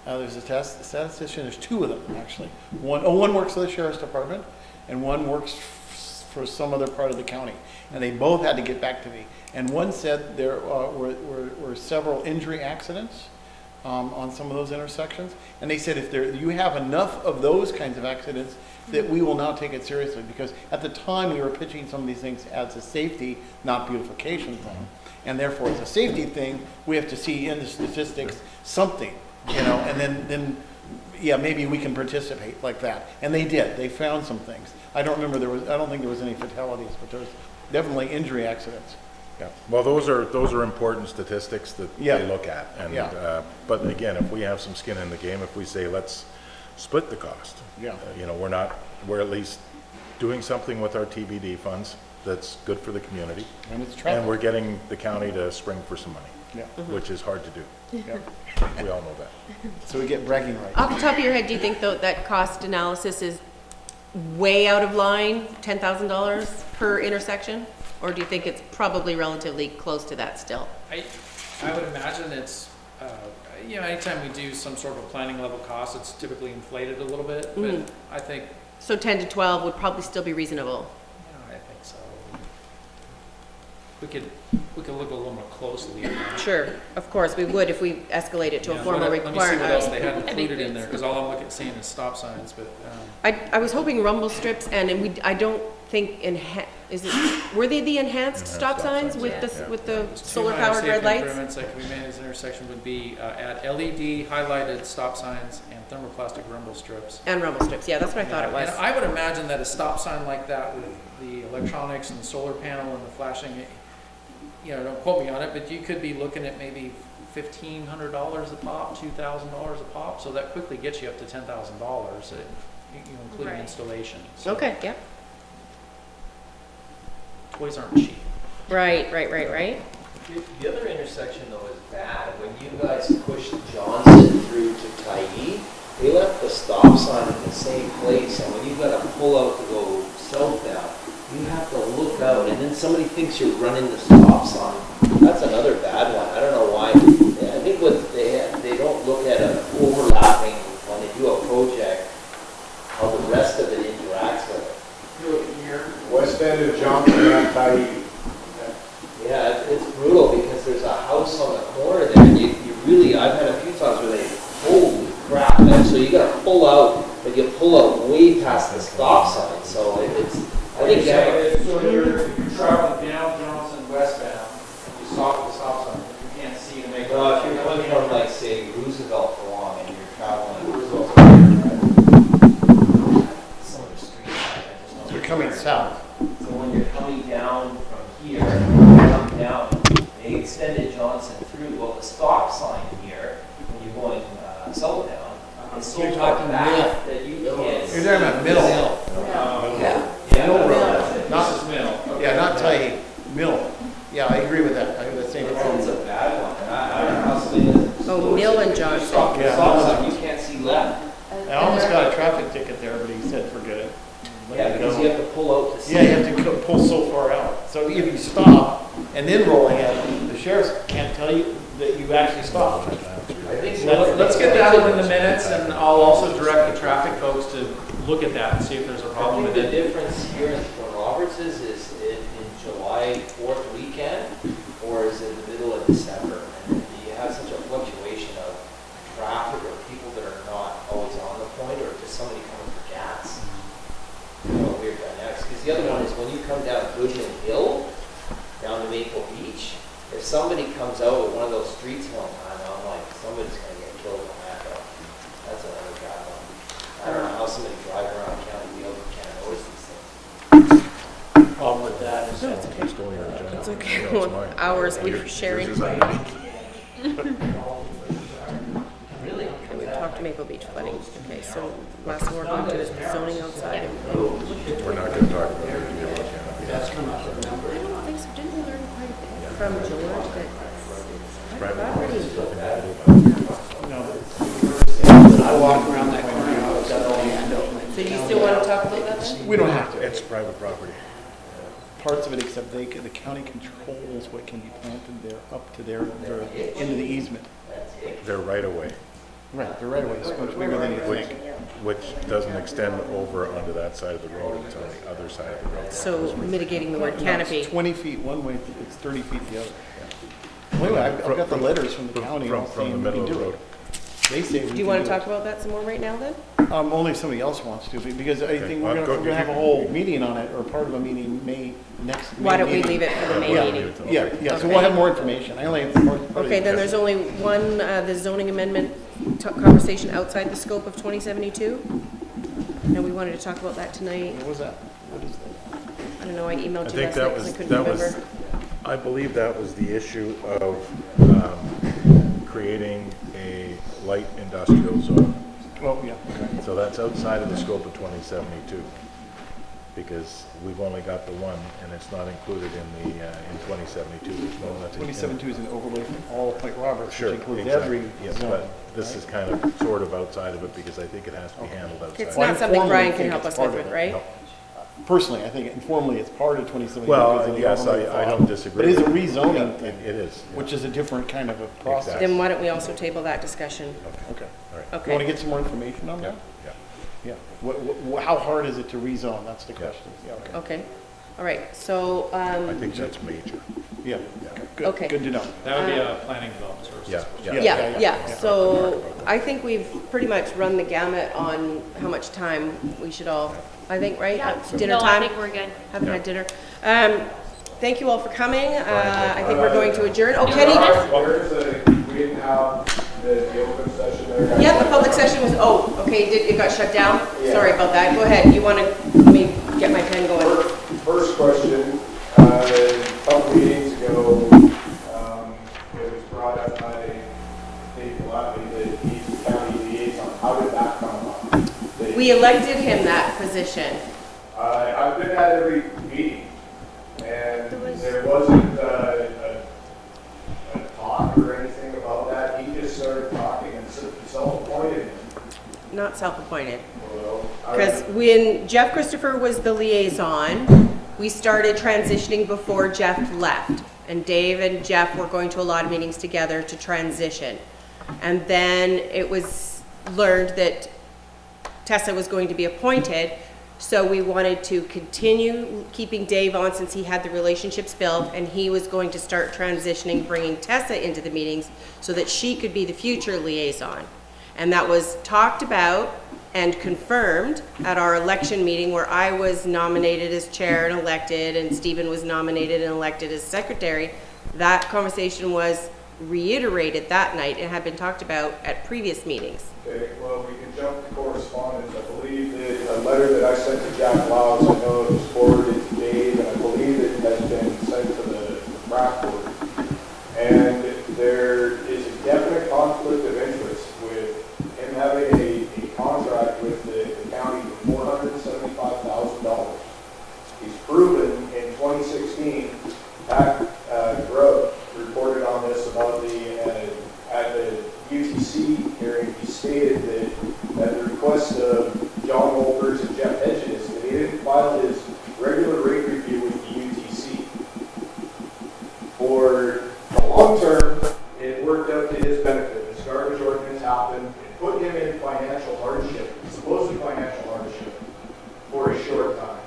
There's a statistician, there's two of them actually. One works for the sheriff's department and one works for some other part of the county. And they both had to get back to me. And one said there were several injury accidents on some of those intersections. And they said if you have enough of those kinds of accidents, that we will now take it seriously. Because at the time we were pitching some of these things as a safety, not beautification thing. And therefore it's a safety thing, we have to see in the statistics something, and then yeah, maybe we can participate like that. And they did, they found some things. I don't think there was any fatalities, but there was definitely injury accidents. Yeah, well, those are important statistics that they look at. And, but again, if we have some skin in the game, if we say, let's split the cost, we're at least doing something with our TBD funds that's good for the community. And we're getting the county to spring for some money, which is hard to do. Yeah. We all know that. So we get bragging rights. Off the top of your head, do you think though that cost analysis is way out of line, $10,000 per intersection? Or do you think it's probably relatively close to that still? I would imagine it's, anytime we do some sort of a planning level cost, it's typically inflated a little bit, but I think, So 10 to 12 would probably still be reasonable. I think so. We could look a little more closely at that. Sure, of course, we would if we escalate it to a formal Let me see what else they requirement. had included in there, because all I'm seeing is stop signs, but, I was hoping rumble strips, and I don't think, were they the enhanced stop signs with the solar powered red lights? Improvements that can be made at this intersection would be add LED highlighted stop signs and thermoplastic rumble strips. And rumble strips, yeah, that's what I thought it was. And I would imagine that a stop sign like that with the electronics and the solar panel and the flashing, don't quote me on it, but you could be looking at maybe $1,500 a pop, $2,000 a pop, so that quickly gets you up to $10,000, including installation. So Okay, yeah. toys aren't cheap. Right. The other intersection though is bad. When you guys pushed Johnson through to Tyee, they left the stop sign in the same place, and when you've got to pull out to go south now, you have to look out, and then somebody thinks you're running the stop sign. That's another bad one. I don't know why. I think what they don't look at an overlapping when they do a project, how the rest of it interacts with it. West end of Johnson and Tyee. Yeah, it's brutal because there's a house on the corner there, and you really, I've had a few times where they, holy crap, man, so you gotta pull out, but you pull out way past the stop sign, so it's, I think that. So you're traveling down Johnson westbound, and you stop at the stop sign, you can't see to make. If you're coming from, like, say, Roosevelt along, and you're traveling Roosevelt, some of the streets, I just don't. You're coming south. So when you're coming down from here, you come down, they extended Johnson through, well, the stop sign here, when you're going southbound, is so You're far talking back that you can't see. You're talking about middle. Yeah. Mill Road. This is Mill. Yeah, not Tyee, Mill. Yeah, I agree with that. I have the same It's problem. a bad one, and I don't know how somebody does. Oh, Mill and Johnson. Stop the Yeah. stop sign, you can't see left. I almost got a traffic ticket there, but he said, forget it. Let Yeah, it because go. you have to pull out to see. Yeah, you have to pull so far out. So if you stop and then roll ahead, the sheriff can't tell you that you actually stopped. I think so. Let's get that in the minutes, and I'll also direct the traffic folks to look at that and see if there's a I problem think with the it. difference here in Roberts is in July 4th weekend, or is it the middle of December? And you have such a fluctuation of traffic or people that are not always on the point, or just somebody coming for gas. Weird dynamics. Because the other one is when you come down Goodman Hill, down to Maple Beach, if somebody comes out with one of those streets one time, I'm like, somebody's going to get killed on that road. That's another bad one. I don't know how somebody drives around County Field and can't notice these things. Problem with that is that It's okay. Hours we were sharing. Really? Okay, we talked to Maple Beach flooding. Okay, so last thing we're going to do is the zoning outside. We're not going to talk about it. that's come up with a number. I don't think so. Didn't we learn quite a bit from George that it's private property? I walk around that corner, I've got all the hand open. So you still want to talk about that then? We don't have to. It's private property. Parts of it, except the county controls what can be planted there up to their into the easement. They're right away, Right, the right of way is much bigger than you think. which doesn't extend over onto that side of the road, it's on the other side of the road. So mitigating the word No, canopy. it's 20 feet one way, it's 30 feet the other. Anyway, I've got the letters from the county. all From the saying we middle can of the do it. road. They say we Do you can want do to it. talk about that some more right now then? Only if somebody else wants to, because I think we're well, gonna have a whole meeting on it, or part of a meeting next May Why don't we meeting. leave it for the May Yeah, meeting? Yeah, so Okay. we'll have more information. I only have more. Okay, then there's only one, the zoning amendment conversation outside the scope of 2072. No, we wanted to talk about that tonight. What was that? What is that? I don't know, I emailed I you think last that night was, because I couldn't that was, remember. I believe that was the issue of creating a light industrial zone. Oh, yeah, okay. So that's outside of the scope of 2072, because we've only got the one, and it's not included in the, in 2072. There's no nothing. 2072 is an overlay from all of Point Roberts, Sure, which includes exactly. every Yes, zone. but this is kind of, sort of outside of it, because I think it has to be handled outside. It's Well, I not something formally Brian can think help it's us part with, of it. right? No. personally, I think informally it's part of 2017. Well, because of the yes, overlay I law. don't disagree. But it is a with you. rezoning Yeah, thing. It is. yeah. Which is a different kind of a process. Then why don't we also table that discussion? Okay. All right. You Okay. want to get some more information on that? Yeah. Yeah. How hard is it to rezone? That's the question. Yeah, okay. Okay. All right. So, I think that's major. Yeah. Good. Okay. Good to know. That would be a planning development services. Yeah, yeah. yeah. So I think we've pretty much run the gamut on how much time we should all, I think, right? Yeah. Dinner No, time? I think we're good. Haven't Yeah. had dinner. Thank you all for coming. I think we're going to adjourn. Oh, No, Kenny? We didn't have the open session there. Yeah, the public session was, okay, it got shut down? Yeah. Sorry about that. Go ahead. You want to, let me get my pen going. First question, a couple meetings ago, it was brought up by Dave Gladney that he's the county liaison. How did that come up? We elected him that position. I've been at every meeting, and there wasn't a talk or anything about that. He just started talking and self-appointed. Not self-appointed. Well, Because when Jeff Christopher was the liaison, we started transitioning before Jeff left. And Dave and Jeff were going to a lot of meetings together to transition. And then it was learned that Tessa was going to be appointed, so we wanted to continue keeping Dave on since he had the relationships built, and he was going to start transitioning, bringing Tessa into the meetings so that she could be the future liaison. And that was talked about and confirmed at our election meeting where I was nominated as chair and elected, and Stephen was nominated and elected as secretary. That conversation was reiterated that night and had been talked about at previous meetings. Okay, well, we can jump to correspondence. I believe that a letter that I sent to Jack Laus, I know it was forwarded to Dave, and I believe it has been sent to the PRCAC board. And there is a definite conflict of interest with him having a contract with the county for $475,000. He's proven in 2016, Pat Grove reported on this about at the UTC hearing, he stated that at the request of John Wolfers and Jeff Hedges, that he didn't file his regular rate review with the UTC. For the long term, it worked out to his benefit. This garbage ordinance happened. It put him in financial hardship, supposed financial hardship, for a short time.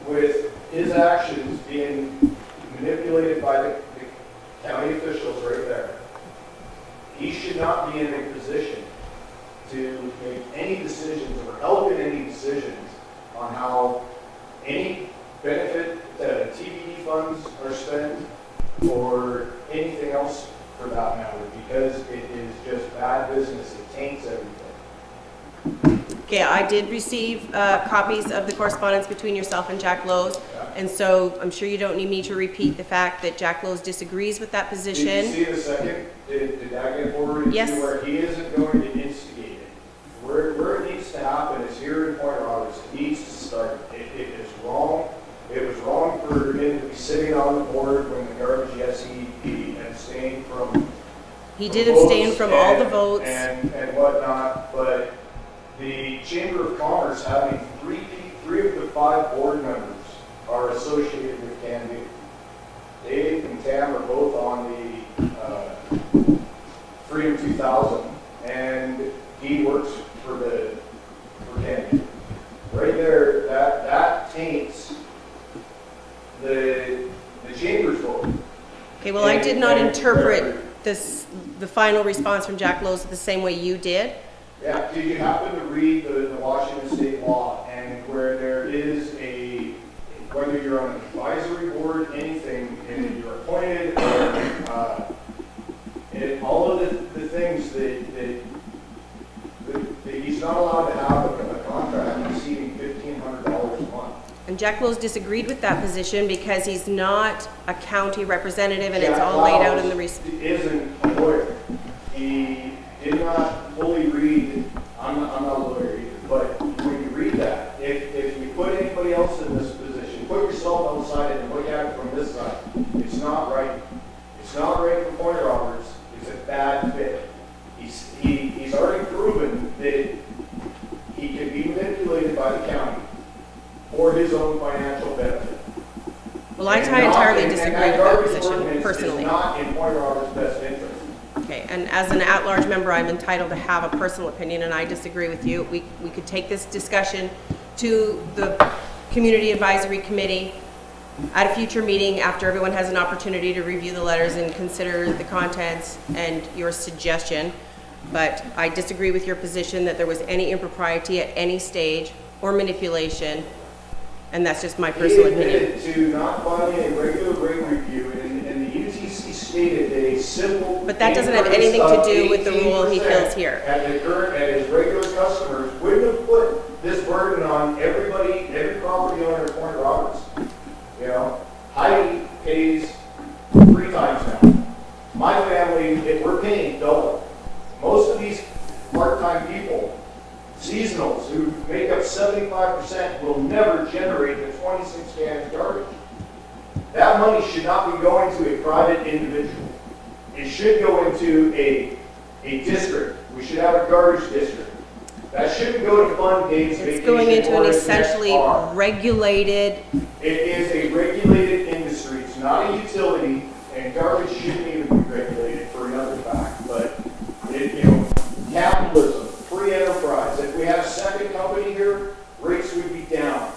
With his actions being manipulated by the county officials right there, he should not be in a position to make any decisions or help in any decisions on how any benefit TBD funds are spent or anything else for that matter, because it is just bad business. It taints everything. Okay, I did receive copies of the correspondence between yourself and Jack Lowe's, and so I'm sure you don't need me to repeat the fact that Jack Lowe's disagrees with that position. Did you see the second? Did that get forwarded to Yes. you where he isn't going to instigate it? Where it needs to happen is here in Point Roberts. It needs to start. It is wrong. It was wrong for him to be sitting on the board when the garbage, yes, he abstained from. He did abstain from all the votes. And whatnot, but the Chamber of Commerce having three of the 5 board members are associated with Canada. Dave and Tam are both on the Freedom 2000, and he works for Canada. Right there, that taints the Chamber's vote. Okay, well, I did not interpret the final response from Jack Lowe's the same way you did. Yeah, did you happen to read the Washington state law, and where there is whether you're on an advisory board, anything, and you're appointed, or all of the things that he's not allowed to have a contract exceeding $1,500 a month. And Jack Lowe's disagreed with that position because he's not a county representative, and it's Jack all laid out in the Laus isn't a lawyer. He did not fully read. I'm not a lawyer either, but when you read that, if you put anybody else in this position, put yourself outside it and look at it from this side, it's not right. It's not right for Point Roberts. It's a bad fit. He's already proven that he can be manipulated by the county. for his own financial benefit. Well, I And not- entirely and disagree that with that garbage position, ordinance personally. is not in Point Roberts' best interest. Okay, and as an at-large member, I'm entitled to have a personal opinion, and I disagree with you. We could take this discussion to the Community Advisory Committee at a future meeting after everyone has an opportunity to review the letters and consider the contents and your suggestion. But I disagree with your position that there was any impropriety at any stage or manipulation, and that's just my personal He opinion. admitted to not filing a regular rate review, and the UTC stated that a simple. But that doesn't have anything to do with the rule he fills here. At his regular customers wouldn't have put this burden on everybody, every property owner in Point Roberts. You know, Heidi pays 3 times now. My family, we're paying double. Most of these part-time people, seasonals, who make up 75%, will never generate the 26 cans of garbage. That money should not be going to a private individual. It should go into a district. We should have a garbage district. That shouldn't go to fund Dave's vacation. It's going into or an his essentially next car. regulated. It is a regulated industry. It's not a utility, and garbage shouldn't even be regulated for another fact. But capitalism, free enterprise. If we had a second company here, rates would be down.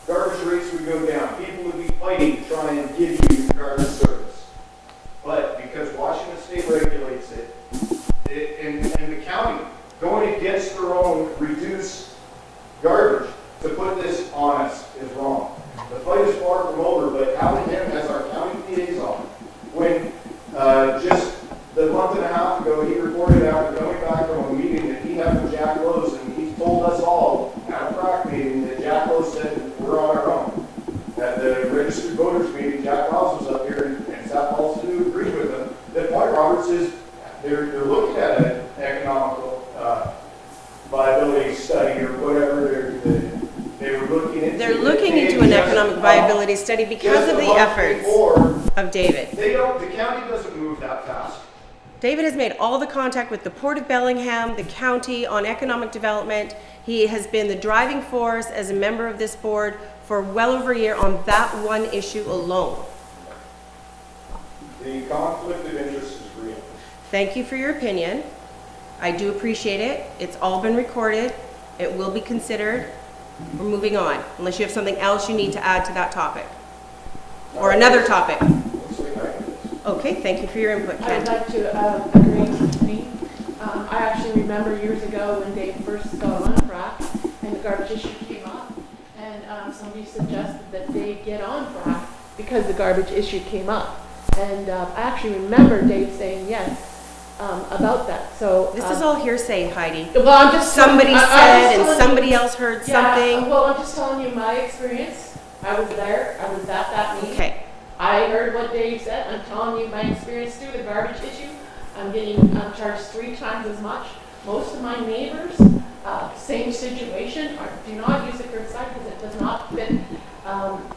Garbage rates would go down. People would be fighting to try and give you garbage service. But because Washington State regulates it, and the county going against their own reduced garbage to put this on us is wrong. The fight is far from over, but having him as our county liaison, when just the month and a half ago, he reported after coming back from a meeting that he had with Jack Lowe's, and he told us all at a PRAC meeting that Jack Lowe's said we're on our own. At the registered voters meeting, Jack Lowe's was up here, and Seth Paulson, who agreed with him, that Point Roberts is, they're looking at an economical viability study or whatever they were looking into. They're looking into an economic viability study because of the efforts of David. The county doesn't move that fast. David has made all the contact with the Port of Bellingham, the county on economic development. He has been the driving force as a member of this board for well over a year on that one issue alone. The conflict of interest is real. Thank you for your opinion. I do appreciate it. It's all been recorded. It will be considered. We're moving on, unless you have something else you need to add to that topic. Or another topic. Okay, thank you for your input, I Ken. would like to agree with me. I actually remember years ago when Dave first got on PRAC and the garbage issue came up, and somebody suggested that Dave get on PRAC because the garbage issue came up. And I actually remember Dave saying yes about that. So This is all hearsay, Heidi. well, I'm just Somebody I'm said just and telling somebody you- else heard Yeah, something. well, I'm just telling you my experience. I was there. I was at that meeting. Okay. I heard what Dave said. I'm telling you my experience through the garbage issue. I'm getting charged 3 times as much. Most of my neighbors, same situation, do not use the curbside because it does not fit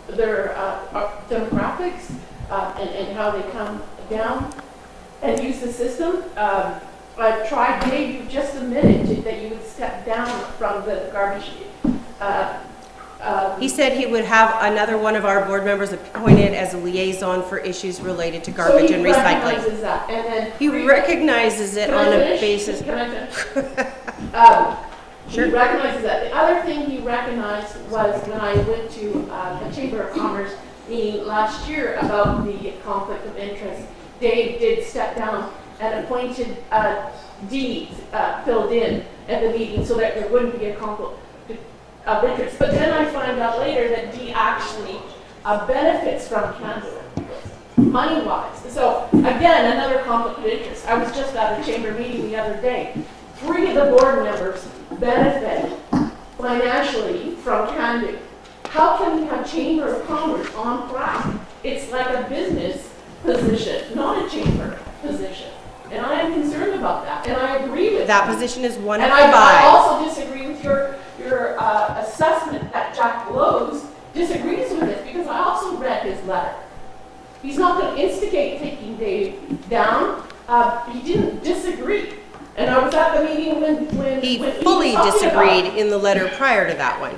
their demographics and how they come down and use the system. I tried, Dave, you just admitted that you would step down from the garbage. He said he would have another one of our board members appointed as a liaison for issues related to garbage and So he recycling. recognizes that, and then He recognizes it Can I on a finish? basis. Can I finish? Sure. He recognizes that. The other thing he recognized was when I went to a Chamber of Commerce meeting last year about the conflict of interest. Dave did step down and appointed Dee filled in at the meeting so that there wouldn't be a conflict of interest. But then I find out later that Dee actually benefits from cancer, money-wise. So again, another conflict of interest. I was just at a chamber meeting the other day. 3 of the board members benefit financially from Candu. How can we have Chamber of Commerce on PRAC? It's like a business position, not a chamber position. And I am concerned about that, and I agree with That position is one of and 5. I also disagree with your assessment that Jack Lowe's disagrees with it, because I also read his letter. He's not going to instigate taking Dave down. He didn't disagree. And I was at the meeting when He when fully was talking about disagreed it. in the letter prior to that one.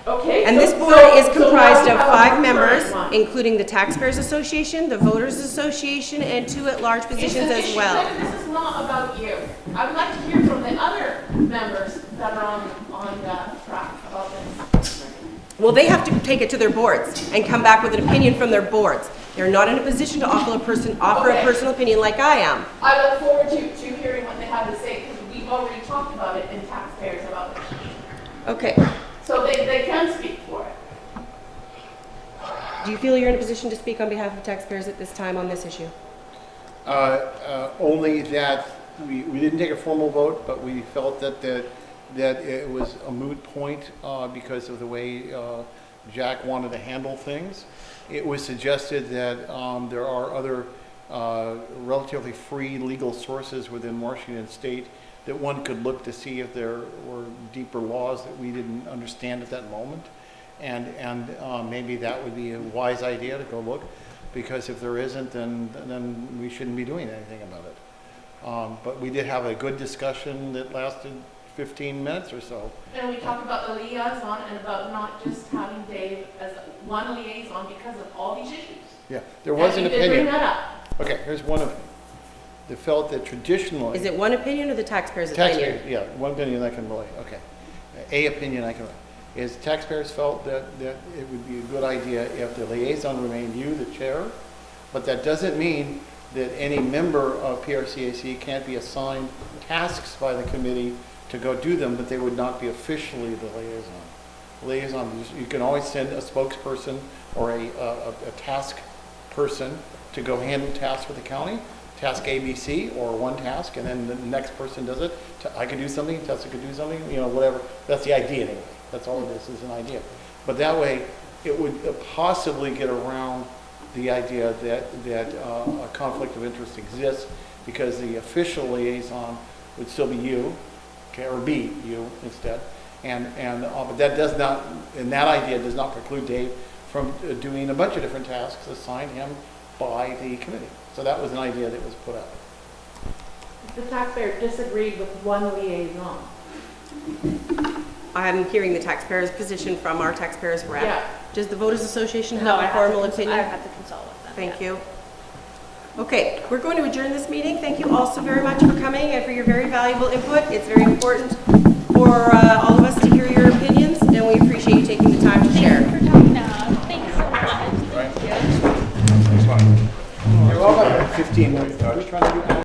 Okay. And so- this board so- is so comprised now of we have a 5 current members, one. including the Taxpayers Association, the Voters Association, and 2 at-large positions as well. This is not about you. I would like to hear from the other members that are on the track about this. Well, they have to take it to their boards and come back with an opinion from their boards. They're not in a position to offer a Okay. personal opinion like I am. I look forward to hearing what they have to say, because we've already talked about it in taxpayers about it. Okay. So they can speak for it. Do you feel you're in a position to speak on behalf of taxpayers at this time on this issue? Only that we didn't take a formal vote, but we felt that it was a moot point because of the way Jack wanted to handle things. It was suggested that there are other relatively free legal sources within Washington State that one could look to see if there were deeper laws that we didn't understand at that moment. And maybe that would be a wise idea to go look, because if there isn't, then we shouldn't be doing anything about it. But we did have a good discussion that lasted 15 minutes or so. And we talked about the liaison and about not just having Dave as one liaison because of all these issues. Yeah, there was an And you did opinion. bring that up. Okay, here's one opinion. They felt that traditionally. Is it one opinion or the taxpayers' opinion? Taxpayers, yeah, one opinion I can relate, okay. A opinion I can relate. Is taxpayers felt that it would be a good idea if the liaison remained you, the chair, but that doesn't mean that any member of PRCAC can't be assigned tasks by the committee to go do them, but they would not be officially the liaison. Liaison, you can always send a spokesperson or a task person to go handle tasks for the county, task ABC or one task, and then the next person does it. I could do something, Tessa could do something, whatever. That's the idea anyway. That's all it is an idea. But that way, it would possibly get around the idea that a conflict of interest exists, because the official liaison would still be you, okay, or be you instead. But that does not, and that idea does not preclude Dave from doing a bunch of different tasks assigned him by the committee. So that was an idea that was put up. The taxpayer disagreed with one liaison. I'm hearing the taxpayers' position from our taxpayers rep. Yeah. Does the Voters Association No, have a formal opinion? I have to consult with them. Thank yeah. you. Okay, we're going to adjourn this meeting. Thank you all so very much for coming and for your very valuable input. It's very important for all of us to hear your opinions, and we appreciate you taking the time to share. Thanks for talking to us. Thanks so much. Right. Thanks a lot. You're welcome. 15 minutes.